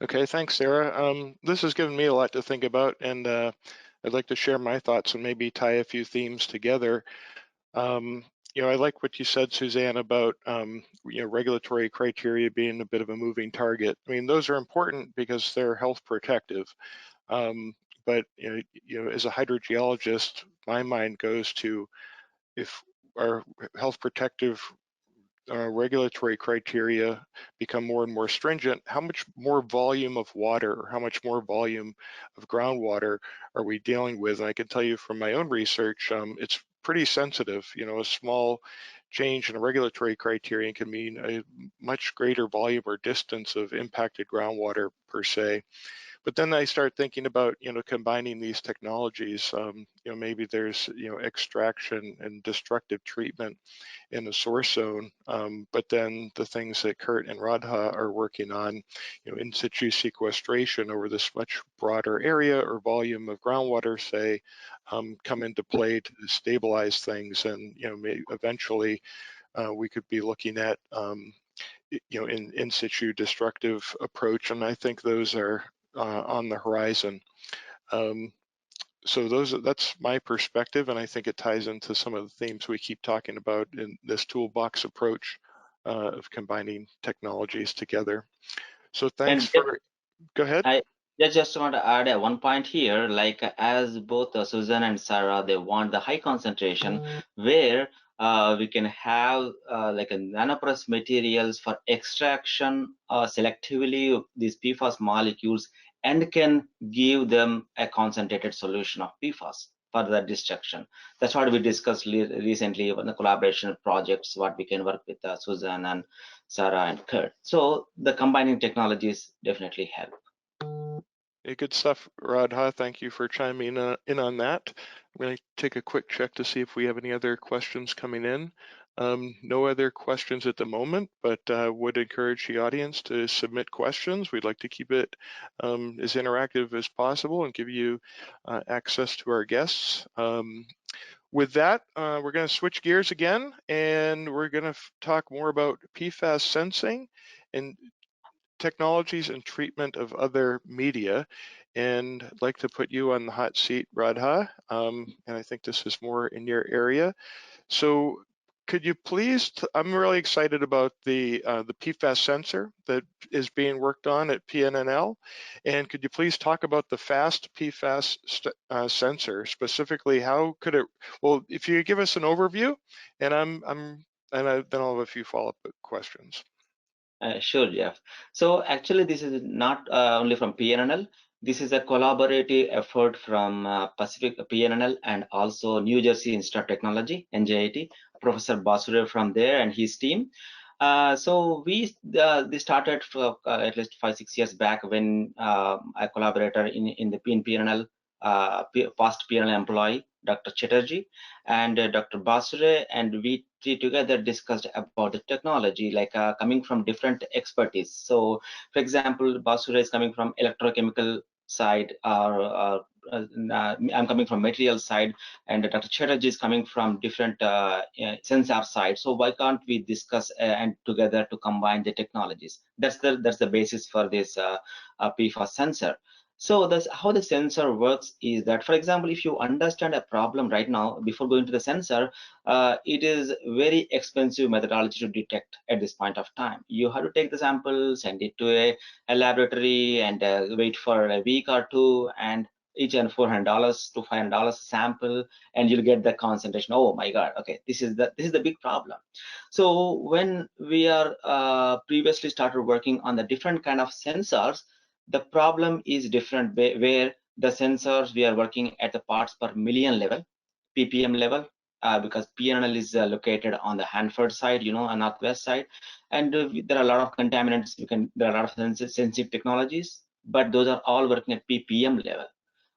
Okay, thanks, Sarah. This has given me a lot to think about, and I'd like to share my thoughts and maybe tie a few themes together. I like what you said, Suzanne, about regulatory criteria being a bit of a moving target. I mean, those are important because they're health protective. But as a hydrogeologist, my mind goes to, if our health protective regulatory criteria become more and more stringent, how much more volume of water or how much more volume of groundwater are we dealing with? And I can tell you from my own research, it's pretty sensitive. A small change in a regulatory criterion can mean a much greater volume or distance of impacted groundwater per se. But then I start thinking about, combining these technologies. Maybe there's, extraction and destructive treatment in the source zone. But then the things that Kurt and Radha are working on, in situ sequestration over this much broader area or volume of groundwater, say, come into play to stabilize things. And, eventually we could be looking at, in situ destructive approach, and I think those are on the horizon. So that's my perspective, and I think it ties into some of the themes we keep talking about in this toolbox approach of combining technologies together. So thanks for, go ahead. I just want to add one point here, like as both Suzanne and Sarah, they want the high concentration where we can have like a nanoporous materials for extraction selectively of these PFAS molecules and can give them a concentrated solution of PFAS for the destruction. That's what we discussed recently in the collaboration projects, what we can work with Suzanne and Sarah and Kurt. So the combining technologies definitely help. Yeah, good stuff, Radha. Thank you for chiming in on that. I'm going to take a quick check to see if we have any other questions coming in. No other questions at the moment, but would encourage the audience to submit questions. We'd like to keep it as interactive as possible and give you access to our guests. With that, we're going to switch gears again, and we're going to talk more about PFAS sensing and technologies and treatment of other media. And I'd like to put you on the hot seat, Radha, and I think this is more in your area. So could you please, I'm really excited about the PFAS sensor that is being worked on at PNNL. And could you please talk about the fast PFAS sensor, specifically how could it, well, if you give us an overview, and then I'll have a few follow-up questions. Sure, Jeff. So actually, this is not only from PNNL. This is a collaborative effort from Pacific PNNL and also New Jersey Institute of Technology, NJIT, Professor Basure from there and his team. So they started for, at least 5-6 years back when a collaborator in PNNL, past PNNL employee, Dr. Chatterjee, and Dr. Basure, and we together discussed about the technology, like coming from different expertise. So, for example, Basure is coming from electrochemical side, or I'm coming from material side, and Dr. Chatterjee is coming from different sensor side. So why can't we discuss and together to combine the technologies? That's the basis for this PFAS sensor. So that's how the sensor works is that, for example, if you understand a problem right now, before going to the sensor, it is very expensive methodology to detect at this point of time. You have to take the sample, send it to a laboratory, and wait for a week or two, and each and $400 to $500 sample, and you'll get the concentration. Oh my God, okay, this is the big problem. So when we are previously started working on the different kind of sensors, the problem is different, where the sensors we are working at the parts per million level, ppm level, because PNNL is located on the Hanford side, on northwest side, and there are a lot of contaminants. There are a lot of sensitive technologies, but those are all working at ppm level.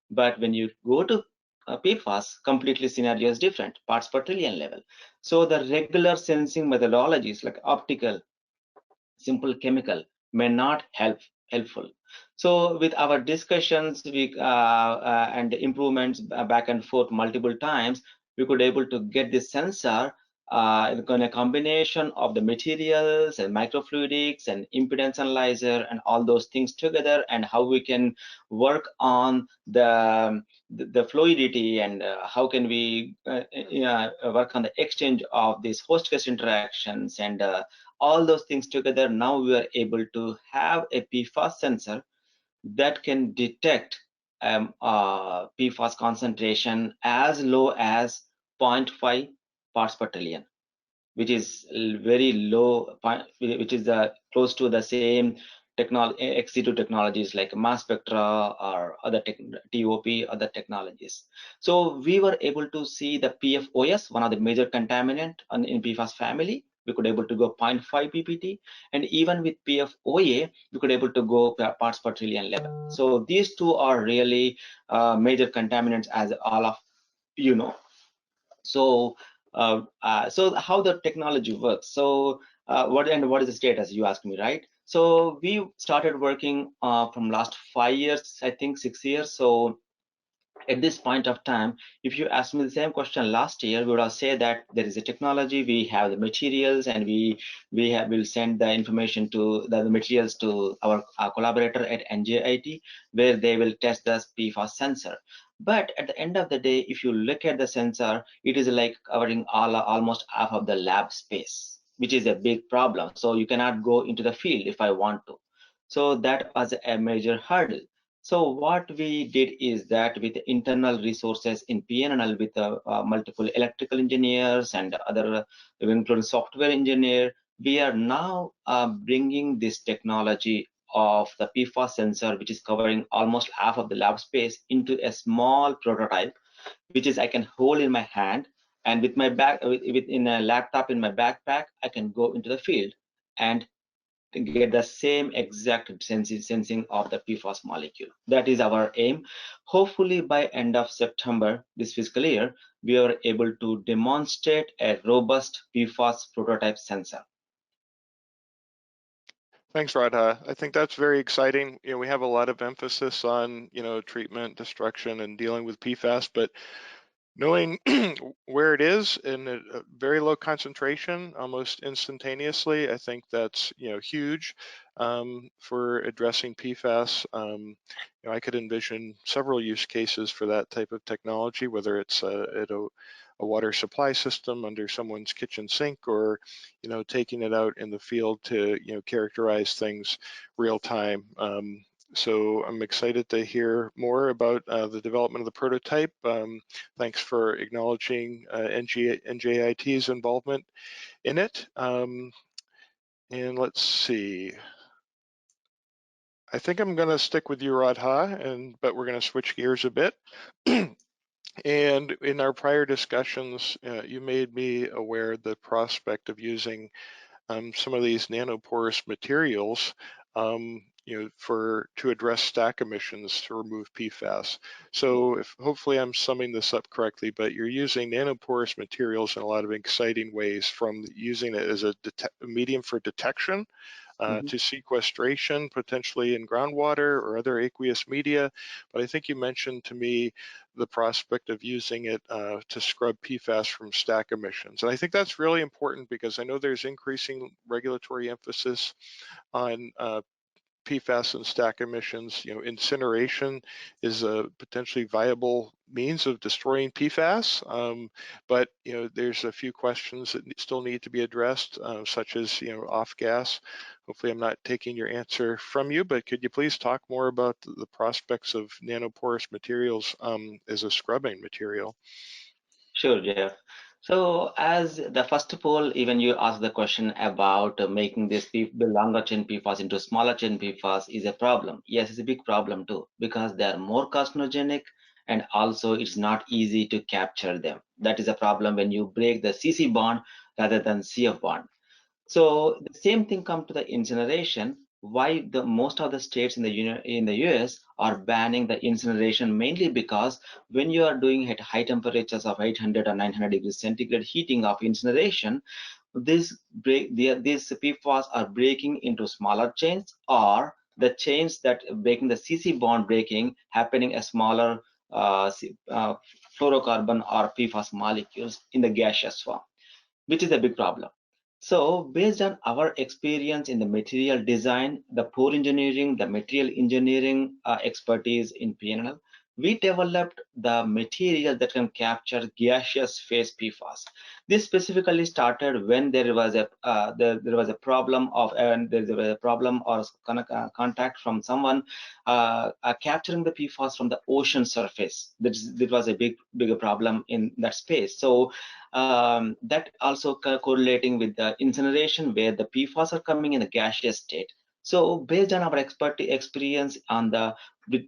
But when you go to PFAS, completely scenario is different, parts per trillion level. So the regular sensing methodologies like optical, simple chemical may not helpful. So with our discussions and improvements back and forth multiple times, we could able to get this sensor in a combination of the materials and microfluidics and impedance analyzer and all those things together, and how we can work on the fluidity, and how can we work on the exchange of these host-guest interactions, and all those things together. Now we are able to have a PFAS sensor that can detect PFAS concentration as low as 0.5 parts per trillion, which is very low, which is close to the same ex-situ technologies like mass spectra or other TOP, other technologies. So we were able to see the PFOS, one of the major contaminant in PFAS family. We could able to go 0.5 ppt, and even with PFOA, we could able to go parts per trillion level. So these two are really major contaminants, as all of you know. So so how the technology works. So what is the status, you asked me, right? So we started working from last 5 years, I think 6 years. So At this point of time, if you asked me the same question last year, we would have said that there is a technology, we have the materials, and will send the information to the materials to our collaborator at NJIT, where they will test the PFAS sensor. But at the end of the day, if you look at the sensor, it is like covering almost half of the lab space, which is a big problem. So you cannot go into the field if I want to. So that was a major hurdle. So what we did is that with internal resources in PNL, with multiple electrical engineers and other, including software engineer, we are now bringing this technology of the PFAS sensor, which is covering almost half of the lab space, into a small prototype, which is I can hold in my hand, and with my in a laptop in my backpack, I can go into the field and get the same exact sensing of the PFAS molecule. That is our aim. Hopefully by end of September this fiscal year, we are able to demonstrate a robust PFAS prototype sensor. Thanks, Radha. I think that's very exciting. We have a lot of emphasis on, treatment, destruction, and dealing with PFAS, but knowing where it is in a very low concentration, almost instantaneously, I think that's huge for addressing PFAS. I could envision several use cases for that type of technology, whether it's at a water supply system under someone's kitchen sink, or taking it out in the field to characterize things real time. So I'm excited to hear more about the development of the prototype. Thanks for acknowledging NJIT's involvement in it. And let's see. I think I'm going to stick with you, Radha, but we're going to switch gears a bit. And in our prior discussions, you made me aware of the prospect of using some of these nanoporous materials to address stack emissions to remove PFAS. So hopefully I'm summing this up correctly, but you're using nanoporous materials in a lot of exciting ways, from using it as a medium for detection to sequestration, potentially in groundwater or other aqueous media. But I think you mentioned to me the prospect of using it to scrub PFAS from stack emissions. And I think that's really important, because I know there's increasing regulatory emphasis on PFAS and stack emissions. Incineration is a potentially viable means of destroying PFAS, but there's a few questions that still need to be addressed, such as off gas. Hopefully I'm not taking your answer from you, but could you please talk more about the prospects of nanoporous materials as a scrubbing material? Sure, Jeff. So as the first of all, even you asked the question about making the longer chain PFAS into smaller chain PFAS is a problem. Yes, it's a big problem too, because they are more carcinogenic, and also it's not easy to capture them. That is a problem when you break the CC bond rather than CF bond. So the same thing comes to the incineration. Why the most of the states in the US are banning the incineration, mainly because when you are doing at high temperatures of 800 or 900 degrees centigrade heating of incineration, these PFAS are breaking into smaller chains, or the chains that breaking the CC bond breaking happening a smaller fluorocarbon or PFAS molecules in the gaseous form, which is a big problem. So based on our experience in the material design, the pore engineering, the material engineering expertise in PNL, we developed the material that can capture gaseous phase PFAS. This specifically started when there was a problem of or contact from someone capturing the PFAS from the ocean surface. That was a bigger problem in that space. So that also correlating with the incineration, where the PFAS are coming in a gaseous state. So based on our experience on the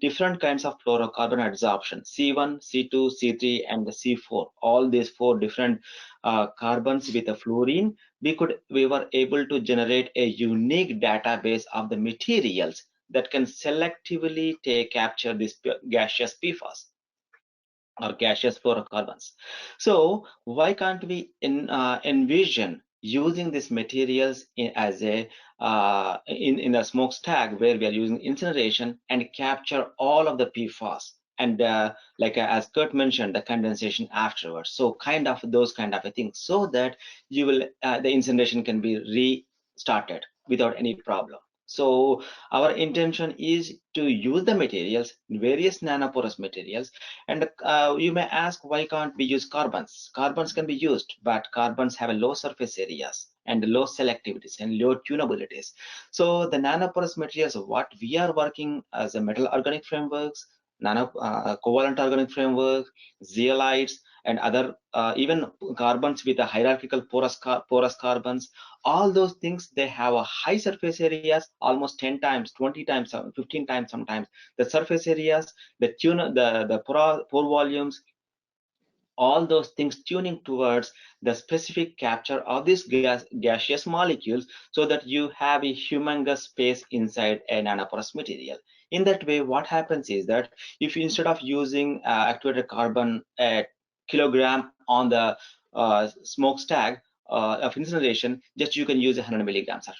different kinds of fluorocarbon adsorption, C1, C2, C3, and the C4, all these 4 different carbons with a fluorine, we were able to generate a unique database of the materials that can selectively capture this gaseous PFAS or gaseous fluorocarbons. So why can't we envision using these materials as a in a smokestack, where we are using incineration and capture all of the PFAS and like as Kurt mentioned, the condensation afterwards. So kind of those kind of a things, so that you will the incineration can be restarted without any problem. So our intention is to use the materials, various nanoporous materials, and you may ask, why can't we use carbons? Carbons can be used, but carbons have a low surface areas and low selectivities and low tunabilities. So the nanoporous materials, what we are working as a metal organic frameworks, covalent organic framework, zeolites, and other even carbons with a hierarchical porous carbons. All those things, they have a high surface areas, almost 10 times, 20 times, 15 times sometimes. The surface areas, the pore volumes, all those things tuning towards the specific capture of these gaseous molecules, so that you have a humongous space inside a nanoporous material. In that way, what happens is that if you, instead of using activated carbon a kilogram on the smokestack of incineration, just you can use 100 milligrams or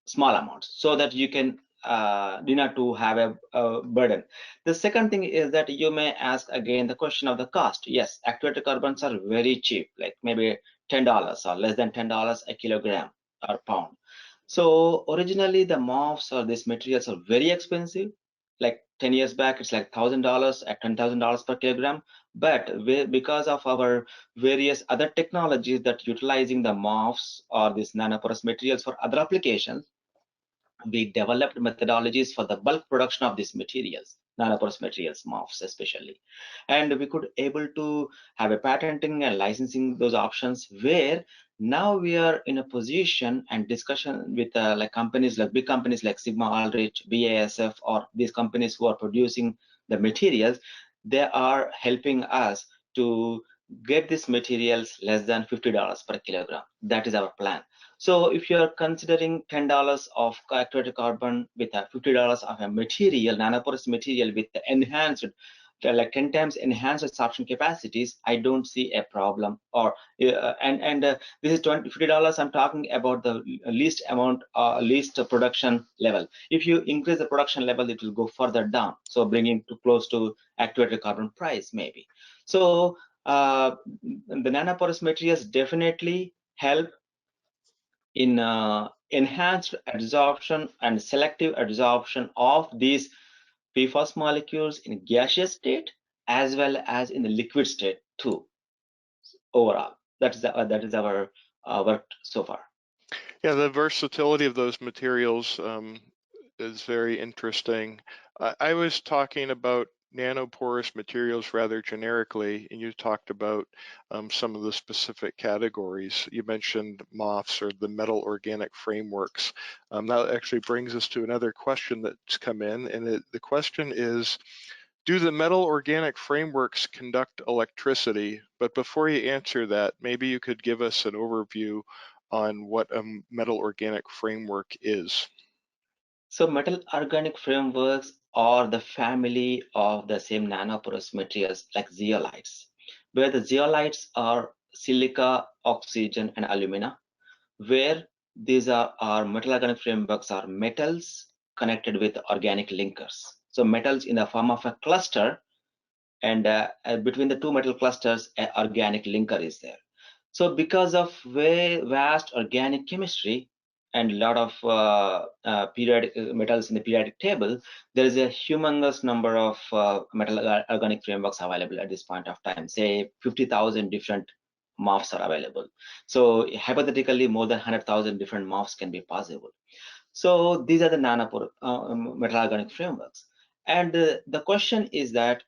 small amounts, so that you can not to have a burden. The second thing is that you may ask again the question of the cost. Yes, activated carbons are very cheap, like maybe $10 or less than $10 a kilogram or pound. So originally the MOFs or these materials are very expensive. Like 10 years back, it's like $1,000 at $10,000 per kilogram. But because of our various other technologies that utilizing the MOFs or these nanoporous materials for other applications, we developed methodologies for the bulk production of these materials, nanoporous materials, MOFs especially. And we could able to have a patenting and licensing those options, where now we are in a position and discussion with like companies, like big companies like Sigma Aldrich, BASF, or these companies who are producing the materials. They are helping us to get these materials less than $50 per kilogram. That is our plan. So if you are considering $10 of activated carbon with a $50 of a material, nanoporous material with the enhanced, like 10 times enhanced absorption capacities, I don't see a problem. Or this is $50. I'm talking about the least amount, least production level. If you increase the production level, it will go further down. So bringing to close to activated carbon price maybe. So the nanoporous materials definitely help in enhanced adsorption and selective adsorption of these PFAS molecules in gaseous state as well as in the liquid state too. Overall, that is our work so far. Yeah, the versatility of those materials is very interesting. I was talking about nanoporous materials rather generically, and you talked about some of the specific categories. You mentioned MOFs, or the metal organic frameworks. That actually brings us to another question that's come in, and the question is, do the metal organic frameworks conduct electricity? But before you answer that, maybe you could give us an overview on what a metal organic framework is. So metal organic frameworks are the family of the same nanoporous materials like zeolites, where the zeolites are silica, oxygen, and alumina, where these are metal organic frameworks are metals connected with organic linkers. So metals in the form of a cluster, and between the two metal clusters, an organic linker is there. So because of very vast organic chemistry and a lot of periodic metals in the periodic table, there is a humongous number of metal organic frameworks available at this point of time. Say 50,000 different MOFs are available. So hypothetically, more than 100,000 different MOFs can be possible. So these are the metal organic frameworks. And the question is that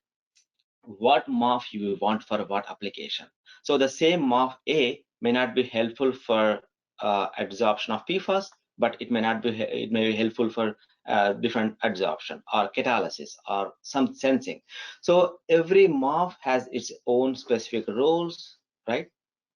what MOF you want for what application. So the same MOF A may not be helpful for adsorption of PFAS, but it may be helpful for different adsorption or catalysis or some sensing. So every MOF has its own specific roles, right?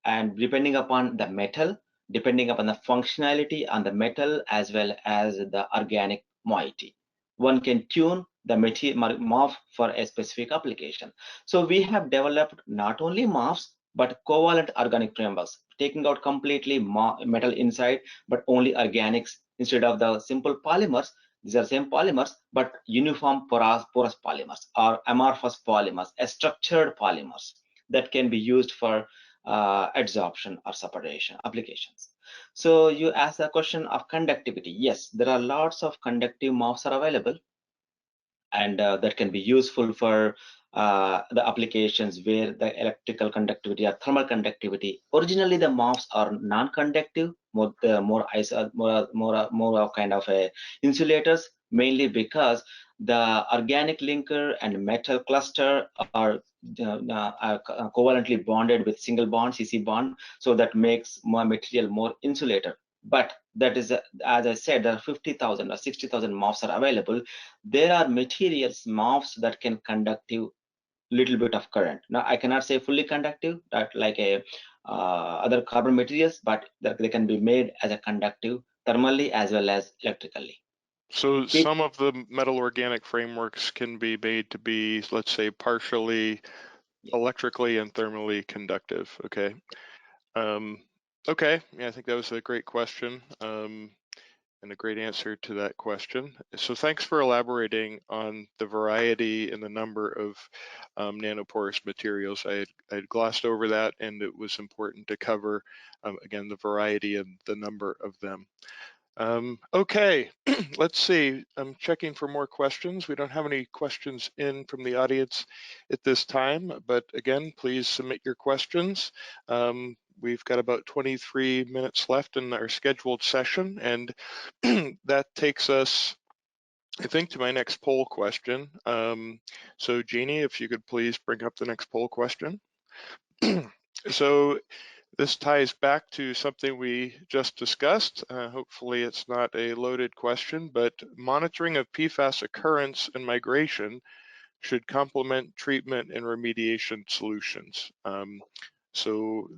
And depending upon the metal, depending upon the functionality on the metal as well as the organic moiety, one can tune the MOF for a specific application. So we have developed not only MOFs, but covalent organic frameworks, taking out completely metal inside, but only organics instead of the simple polymers. These are same polymers, but uniform porous polymers or amorphous polymers, structured polymers that can be used for adsorption or separation applications. So you asked the question of conductivity. Yes, there are lots of conductive MOFs are available, and that can be useful for the applications where the electrical conductivity or thermal conductivity. Originally, the MOFs are non-conductive, more of kind of a insulators, mainly because the organic linker and metal cluster are covalently bonded with single bond, CC bond, so that makes more material more insulator. But that is, as I said, there are 50,000 or 60,000 MOFs are available. There are materials, MOFs, that can conductive little bit of current. Now, I cannot say fully conductive, that like a other carbon materials, but they can be made as a conductive thermally as well as electrically. So some of the metal organic frameworks can be made to be, let's say, partially electrically and thermally conductive. Okay. Okay. Yeah, I think that was a great question. And a great answer to that question. So thanks for elaborating on the variety and the number of nanoporous materials. I had glossed over that, and it was important to cover, again, the variety and the number of them. Okay, let's see. I'm checking for more questions. We don't have any questions in from the audience at this time, but again, please submit your questions. We've got about 23 minutes left in our scheduled session, and that takes us, I think, to my next poll question. So Jeannie, if you could please bring up the next poll question. So this ties back to something we just discussed. Hopefully it's not a loaded question, but monitoring of PFAS occurrence and migration should complement treatment and remediation solutions. So,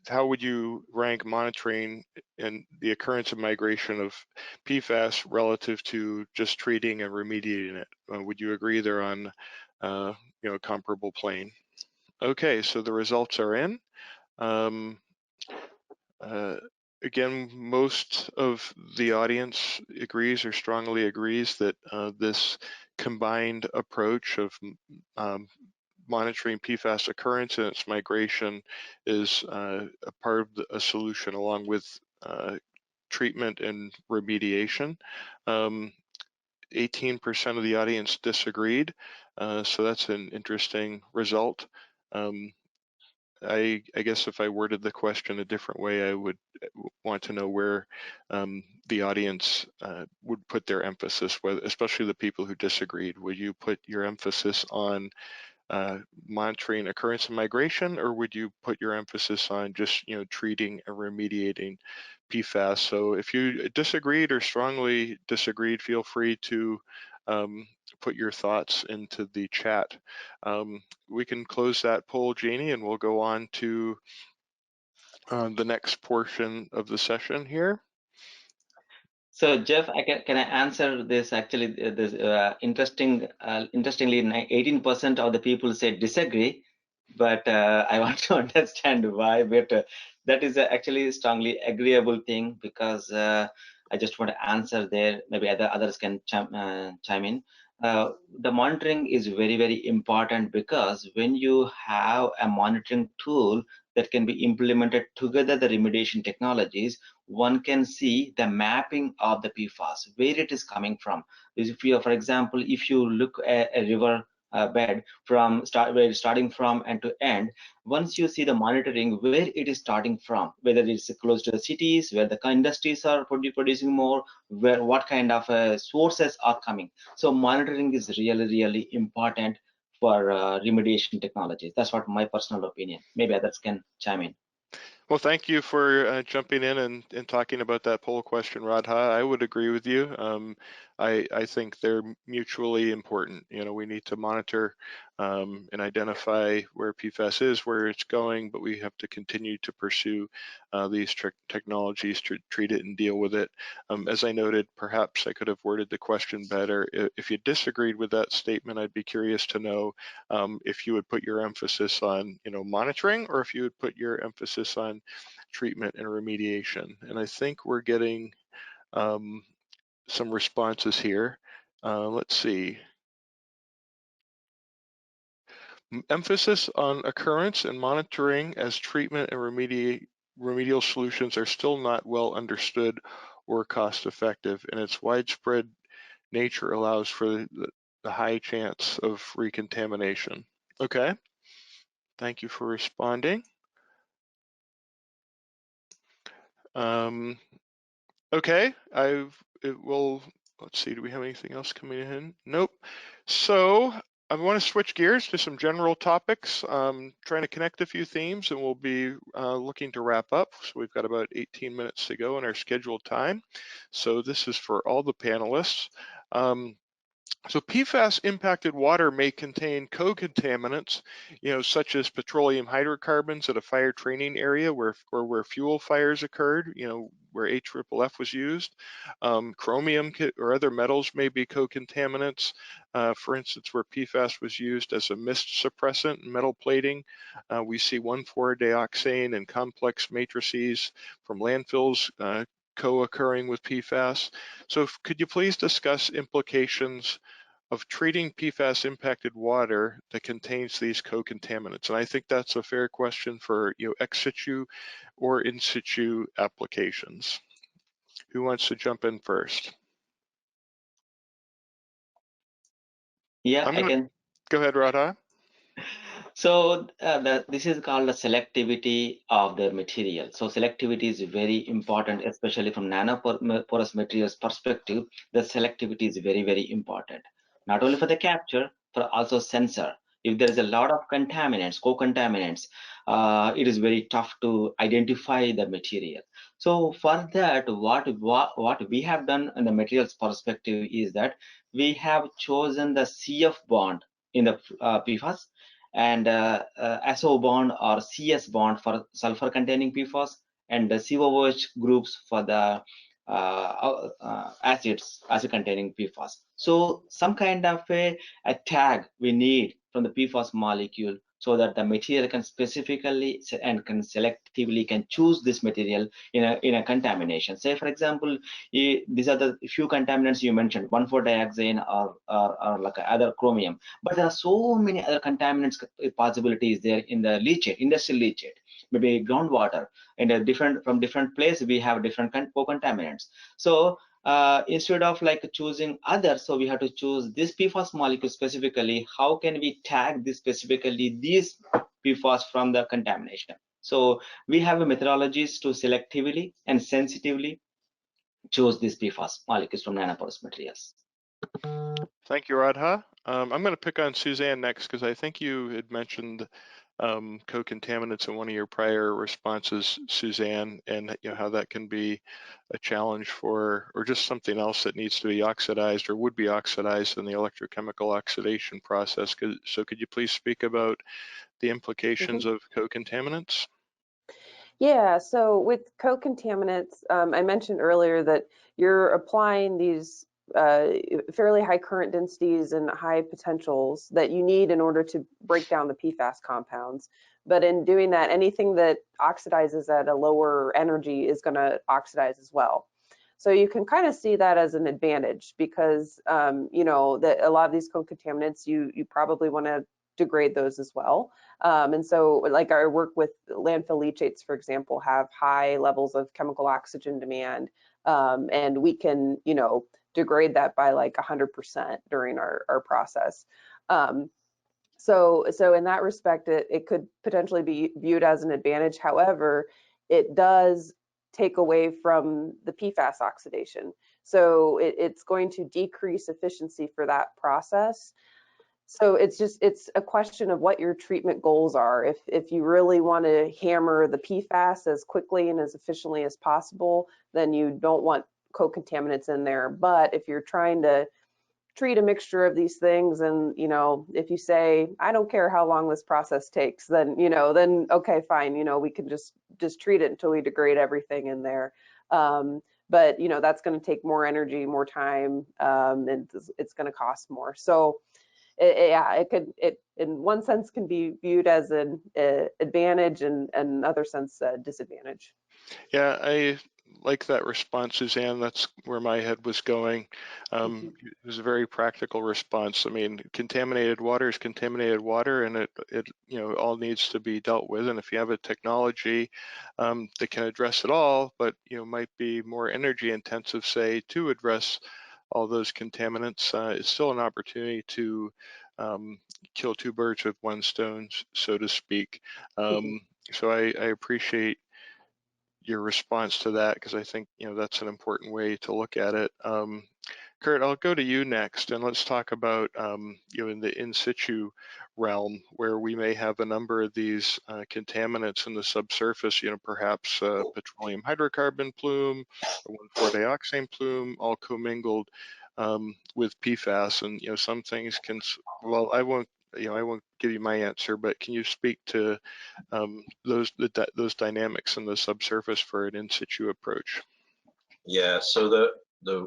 how would you rank monitoring and the occurrence and migration of PFAS relative to just treating and remediating it? Would you agree they're on, a comparable plane? Okay, so the results are in. Again, most of the audience agrees or strongly agrees that this combined approach of monitoring PFAS occurrence and its migration is a part of a solution, along with treatment and remediation. 18% of the audience disagreed, so that's an interesting result. I guess if I worded the question a different way, I would want to know where the audience would put their emphasis, especially the people who disagreed. Would you put your emphasis on monitoring occurrence and migration, or would you put your emphasis on just treating and remediating PFAS? So if you disagreed or strongly disagreed, feel free to put your thoughts into the chat. We can close that poll, Jeannie, and we'll go on to the next portion of the session here. So Jeff, can I answer this? Actually, this interestingly, 18% of the people say disagree, but I want to understand why. But that is actually a strongly agreeable thing, because I just want to answer there. Maybe others can chime in. The monitoring is very, very important, because when you have a monitoring tool that can be implemented together, the remediation technologies, one can see the mapping of the PFAS, where it is coming from. If you, for example, if you look at a river bed starting from end to end, once you see the monitoring where it is starting from, whether it's close to the cities, where the industries are producing more, what kind of sources are coming. So monitoring is really, really important for remediation technologies. That's what my personal opinion. Maybe others can chime in. Well, thank you for jumping in and talking about that poll question, Radha. I would agree with you. I think they're mutually important. We need to monitor and identify where PFAS is, where it's going, but we have to continue to pursue these technologies to treat it and deal with it. As I noted, perhaps I could have worded the question better. If you disagreed with that statement, I'd be curious to know if you would put your emphasis on, monitoring, or if you would put your emphasis on treatment and remediation. And I think we're getting some responses here. Let's see. Emphasis on occurrence and monitoring as treatment and remedial solutions are still not well understood or cost effective, and its widespread nature allows for the high chance of recontamination. Okay, thank you for responding. Okay, let's see, do we have anything else coming in? Nope. So I want to switch gears to some general topics, trying to connect a few themes, and we'll be looking to wrap up. So we've got about 18 minutes to go in our scheduled time. So this is for all the panelists. So PFAS impacted water may contain co-contaminants, such as petroleum hydrocarbons at a fire training area where fuel fires occurred, where AFFF was used. Chromium or other metals may be co-contaminants. For instance, where PFAS was used as a mist suppressant in metal plating. We see 1,4-dioxane and complex matrices from landfills co-occurring with PFAS. So could you please discuss implications of treating PFAS impacted water that contains these co-contaminants? And I think that's a fair question for ex situ or in situ applications. Who wants to jump in first? Yeah, I can. Go ahead, Radha. So this is called the selectivity of the material. So selectivity is very important, especially from nanoporous materials perspective. The selectivity is very, very important, not only for the capture, but also sensor. If there is a lot of contaminants, co-contaminants, it is very tough to identify the material. So for that, what we have done in the materials perspective is that we have chosen the CF bond in the PFAS, and SO bond or CS bond for sulfur containing PFAS, and the COOH groups for the acid containing PFAS. So some kind of a tag we need from the PFAS molecule, so that the material can specifically and can selectively can choose this material in a contamination. Say for example, these are the few contaminants you mentioned, 1,4-dioxane or like other chromium, but there are so many other contaminants possibilities there in the leachate, industrial leachate, maybe groundwater, and from different places we have different co-contaminants. So instead of like choosing others, so we have to choose this PFAS molecule specifically. How can we tag this specifically, these PFAS from the contamination? So we have a methodologies to selectively and sensitively choose these PFAS molecules from nanoporous materials. Thank you, Radha. I'm going to pick on Suzanne next, because I think you had mentioned co-contaminants in one of your prior responses, Suzanne, and how that can be a challenge or just something else that needs to be oxidized or would be oxidized in the electrochemical oxidation process. So could you please speak about the implications of co-contaminants? Yeah, so with co-contaminants, I mentioned earlier that you're applying these fairly high current densities and high potentials that you need in order to break down the PFAS compounds. But in doing that, anything that oxidizes at a lower energy is going to oxidize as well. So you can kind of see that as an advantage, because that a lot of these co-contaminants, you probably want to degrade those as well. And so like our work with landfill leachates, for example, have high levels of chemical oxygen demand, and we can degrade that by like 100% during our process. So in that respect, it could potentially be viewed as an advantage. However, it does take away from the PFAS oxidation. So it's going to decrease efficiency for that process. So it's a question of what your treatment goals are. If you really want to hammer the PFAS as quickly and as efficiently as possible, then you don't want co-contaminants in there. But if you're trying to treat a mixture of these things, and if you say, I don't care how long this process takes, then then okay, fine, we can just treat it until we degrade everything in there. But that's going to take more energy, more time, and it's going to cost more. So it in one sense can be viewed as an advantage, and in another sense a disadvantage. Yeah, like that response, Suzanne. That's where my head was going. It was a very practical response. I mean, contaminated water is contaminated water, and it all needs to be dealt with. And if you have a technology that can address it all, but might be more energy intensive, say, to address all those contaminants, it's still an opportunity to kill two birds with one stone, so to speak. So I appreciate your response to that, because I think that's an important way to look at it. Kurt, I'll go to you next, and let's talk about in the in situ realm, where we may have a number of these contaminants in the subsurface, perhaps petroleum hydrocarbon plume or 1,4-dioxane plume, all commingled with PFAS, and some things can. Well, I won't give you my answer, but can you speak to those dynamics in the subsurface for an in situ approach? Yeah, so the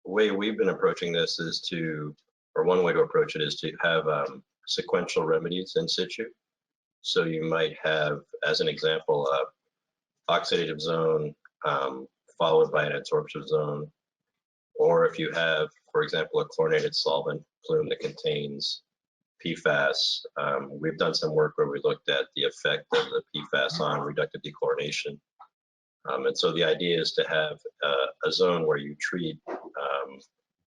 way we've been approaching this is one way to approach it is to have sequential remedies in situ. So you might have, as an example, a oxidative zone followed by an adsorptive zone, or if you have, for example, a chlorinated solvent plume that contains PFAS. We've done some work where we looked at the effect of the PFAS on reductive dechlorination. And so the idea is to have a zone where you treat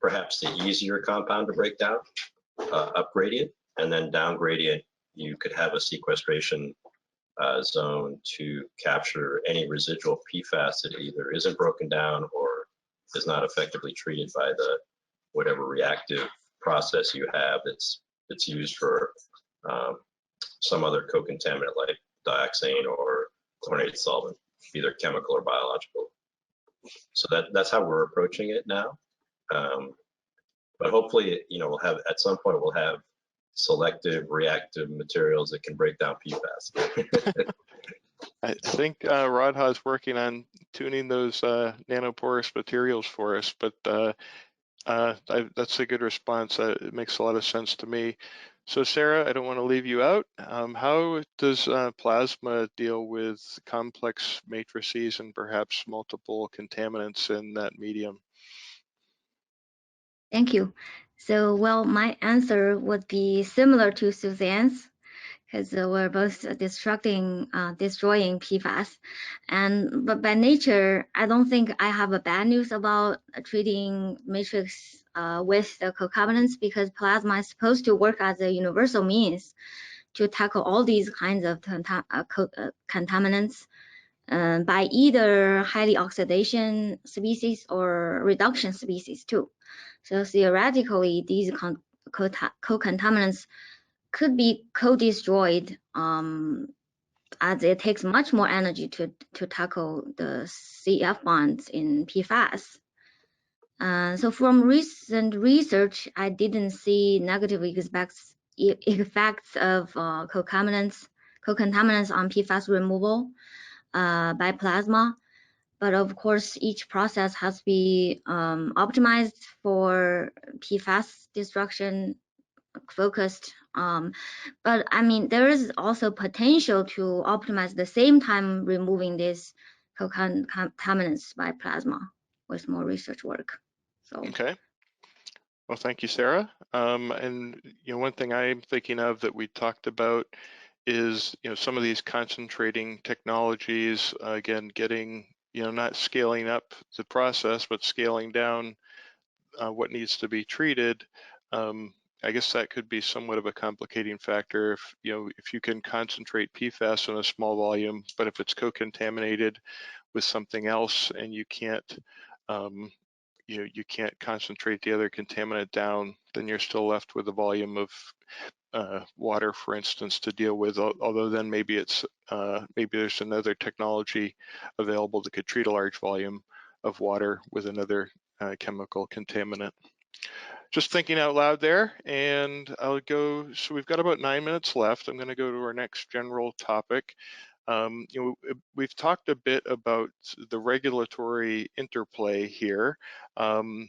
perhaps the easier compound to break down, up gradient, and then down gradient, you could have a sequestration zone to capture any residual PFAS that either isn't broken down or is not effectively treated by the whatever reactive process you have that's used for some other co-contaminant like dioxane or chlorinated solvent, either chemical or biological. So that's how we're approaching it now. But hopefully, we'll have, at some point, we'll have selective reactive materials that can break down PFAS. I think Radha is working on tuning those nanoporous materials for us, but that's a good response. It makes a lot of sense to me. So Sarah, I don't want to leave you out. How does plasma deal with complex matrices and perhaps multiple contaminants in that medium? Thank you. So, well, my answer would be similar to Suzanne's, because we're both destroying PFAS. But by nature, I don't think I have a bad news about treating matrix with the co-contaminants, because plasma is supposed to work as a universal means to tackle all these kinds of contaminants by either highly oxidation species or reduction species too. So theoretically, these co-contaminants could be co-destroyed as it takes much more energy to tackle the CF bonds in PFAS. So from recent research, I didn't see negative effects of co-contaminants on PFAS removal by plasma. But of course, each process has to be optimized for PFAS destruction focused. But I mean, there is also potential to optimize the same time removing these contaminants by plasma with more research work. So. Okay. Well, thank you, Sarah. And one thing I'm thinking of that we talked about is some of these concentrating technologies, again, getting not scaling up the process, but scaling down what needs to be treated. I guess that could be somewhat of a complicating factor if you can concentrate PFAS in a small volume, but if it's co-contaminated with something else and you can't you can't concentrate the other contaminant down, then you're still left with a volume of water, for instance, to deal with. Although then maybe there's another technology available that could treat a large volume of water with another chemical contaminant. Just thinking out loud there, and I'll go. So we've got about 9 minutes left. I'm going to go to our next general topic. We've talked a bit about the regulatory interplay here. And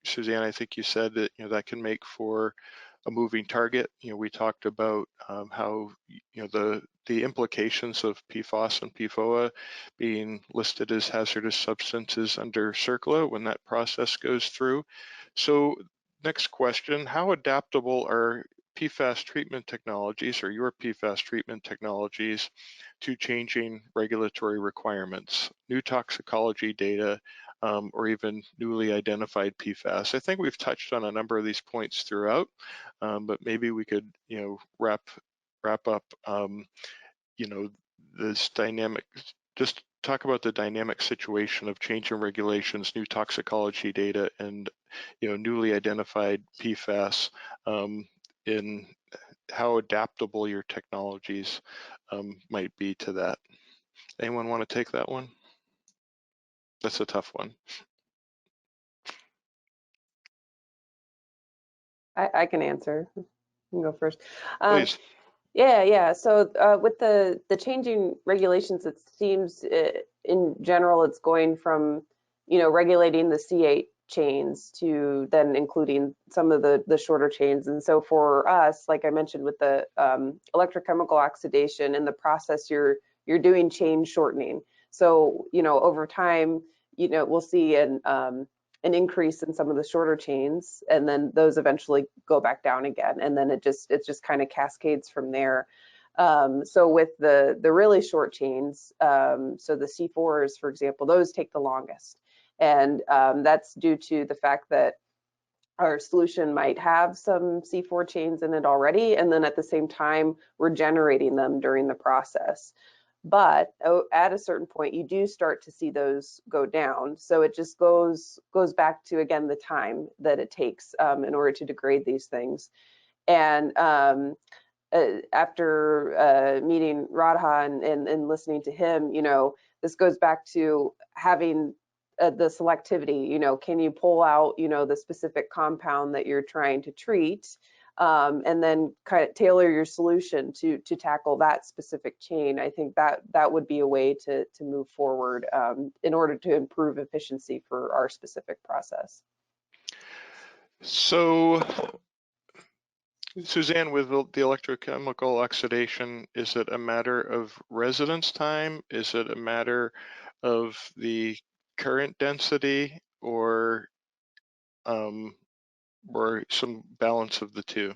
Suzanne, I think you said that that can make for a moving target. We talked about how the implications of PFAS and PFOA being listed as hazardous substances under CERCLA when that process goes through. So next question, how adaptable are PFAS treatment technologies, or your PFAS treatment technologies, to changing regulatory requirements, new toxicology data, or even newly identified PFAS? I think we've touched on a number of these points throughout, but maybe we could, wrap up, this dynamic, just talk about the dynamic situation of changing regulations, new toxicology data, and newly identified PFAS, in how adaptable your technologies might be to that. Anyone want to take that one? That's a tough one. I can answer. You can go first. Please. Yeah. So with the changing regulations, it seems in general it's going from regulating the C8 chains to then including some of the shorter chains. And so for us, like I mentioned with the electrochemical oxidation, in the process you're doing chain shortening. So over time we'll see an increase in some of the shorter chains, and then those eventually go back down again, and then it just kind of cascades from there. So with the really short chains, so the C4s, for example, those take the longest, and that's due to the fact that our solution might have some C4 chains in it already, and then at the same time we're generating them during the process. But at a certain point, you do start to see those go down. So it just goes back to, again, the time that it takes in order to degrade these things. And after meeting Radha and listening to him, this goes back to having the selectivity. Can you pull out, the specific compound that you're trying to treat? And then kind of tailor your solution to tackle that specific chain. I think that would be a way to move forward in order to improve efficiency for our specific process. So, Suzanne, with the electrochemical oxidation, is it a matter of residence time? Is it a matter of the current density, or some balance of the two?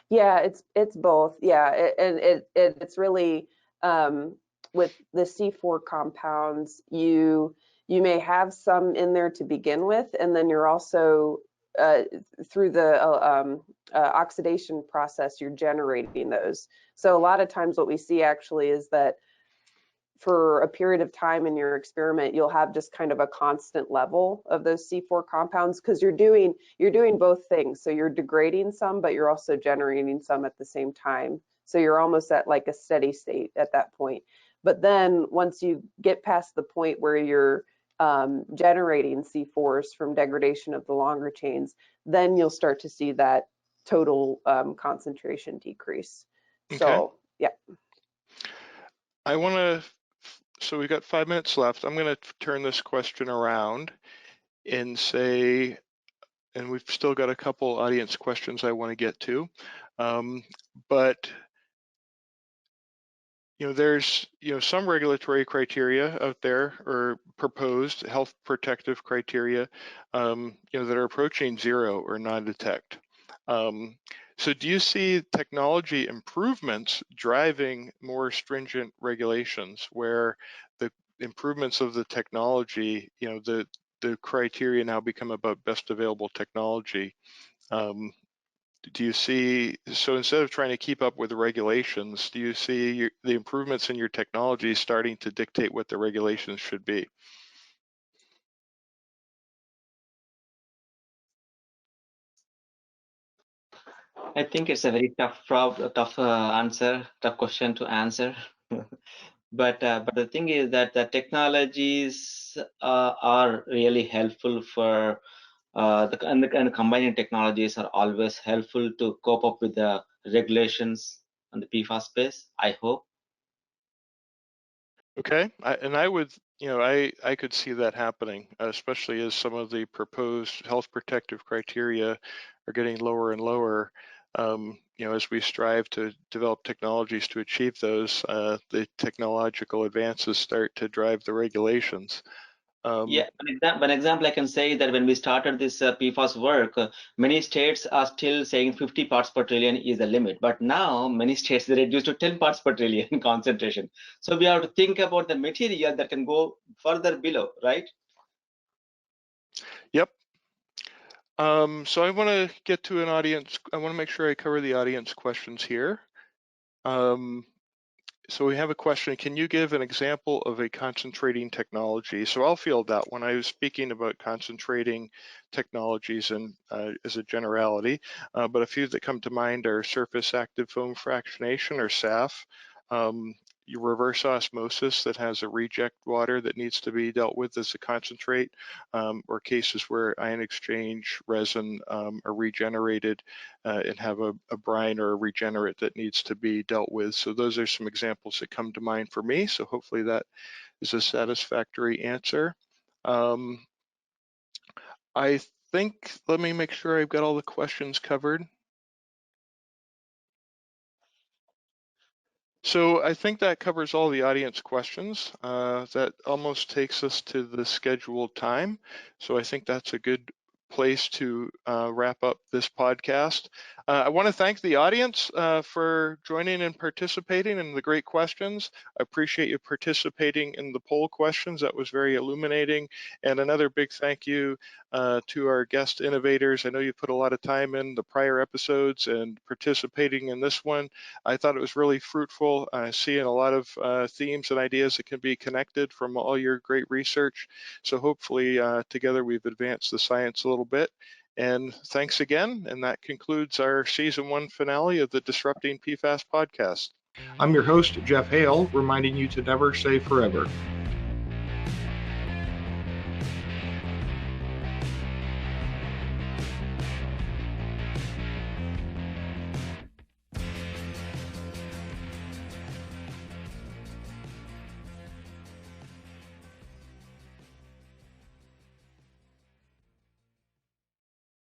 Yeah, it's both. Yeah, and it's really with the C4 compounds, you may have some in there to begin with, and then you're also through the oxidation process, you're generating those. So a lot of times what we see actually is that for a period of time in your experiment, you'll have just kind of a constant level of those C4 compounds, because you're doing both things. So you're degrading some, but you're also generating some at the same time. So you're almost at like a steady state at that point. But then once you get past the point where you're generating C4s from degradation of the longer chains, then you'll start to see that total concentration decrease. Okay. So yeah. I want to, so we've got 5 minutes left. I'm going to turn this question around and say, and we've still got a couple audience questions I want to get to, but there's some regulatory criteria out there, or proposed health protective criteria, that are approaching zero or non-detect. So do you see technology improvements driving more stringent regulations, where the improvements of the technology, the criteria now become about best available technology? Do you see, so instead of trying to keep up with the regulations, do you see the improvements in your technology starting to dictate what the regulations should be? I think it's a very tough question to answer. But the thing is that the technologies are really helpful for and combining technologies are always helpful to cope up with the regulations on the PFAS space, I hope. Okay, I would, I could see that happening, especially as some of the proposed health protective criteria are getting lower and lower. as we strive to develop technologies to achieve those, the technological advances start to drive the regulations. Yeah, one example I can say that when we started this PFAS work, many states are still saying 50 parts per trillion is the limit, but now many states they reduced to 10 parts per trillion concentration. So we have to think about the material that can go further below, right? Yep. So I want to get to an audience. I want to make sure I cover the audience questions here. So we have a question, can you give an example of a concentrating technology? So I'll field that when I was speaking about concentrating technologies and as a generality, but a few that come to mind are surface active foam fractionation, or SAF, your reverse osmosis that has a reject water that needs to be dealt with as a concentrate, or cases where ion exchange resin are regenerated and have a brine or a regenerate that needs to be dealt with. So those are some examples that come to mind for me. So hopefully that is a satisfactory answer. I think, let me make sure I've got all the questions covered. So I think that covers all the audience questions. That almost takes us to the scheduled time. So I think that's a good place to wrap up this podcast. I want to thank the audience for joining and participating in the great questions. I appreciate you participating in the poll questions. That was very illuminating. And another big thank you to our guest innovators. I know you put a lot of time in the prior episodes and participating in this one. I thought it was really fruitful, seeing a lot of themes and ideas that can be connected from all your great research. So hopefully together we've advanced the science a little bit. And thanks again. And that concludes our season 1 finale of the Disrupting PFAS podcast. I'm your host, Jeff Hale, reminding you to never say forever.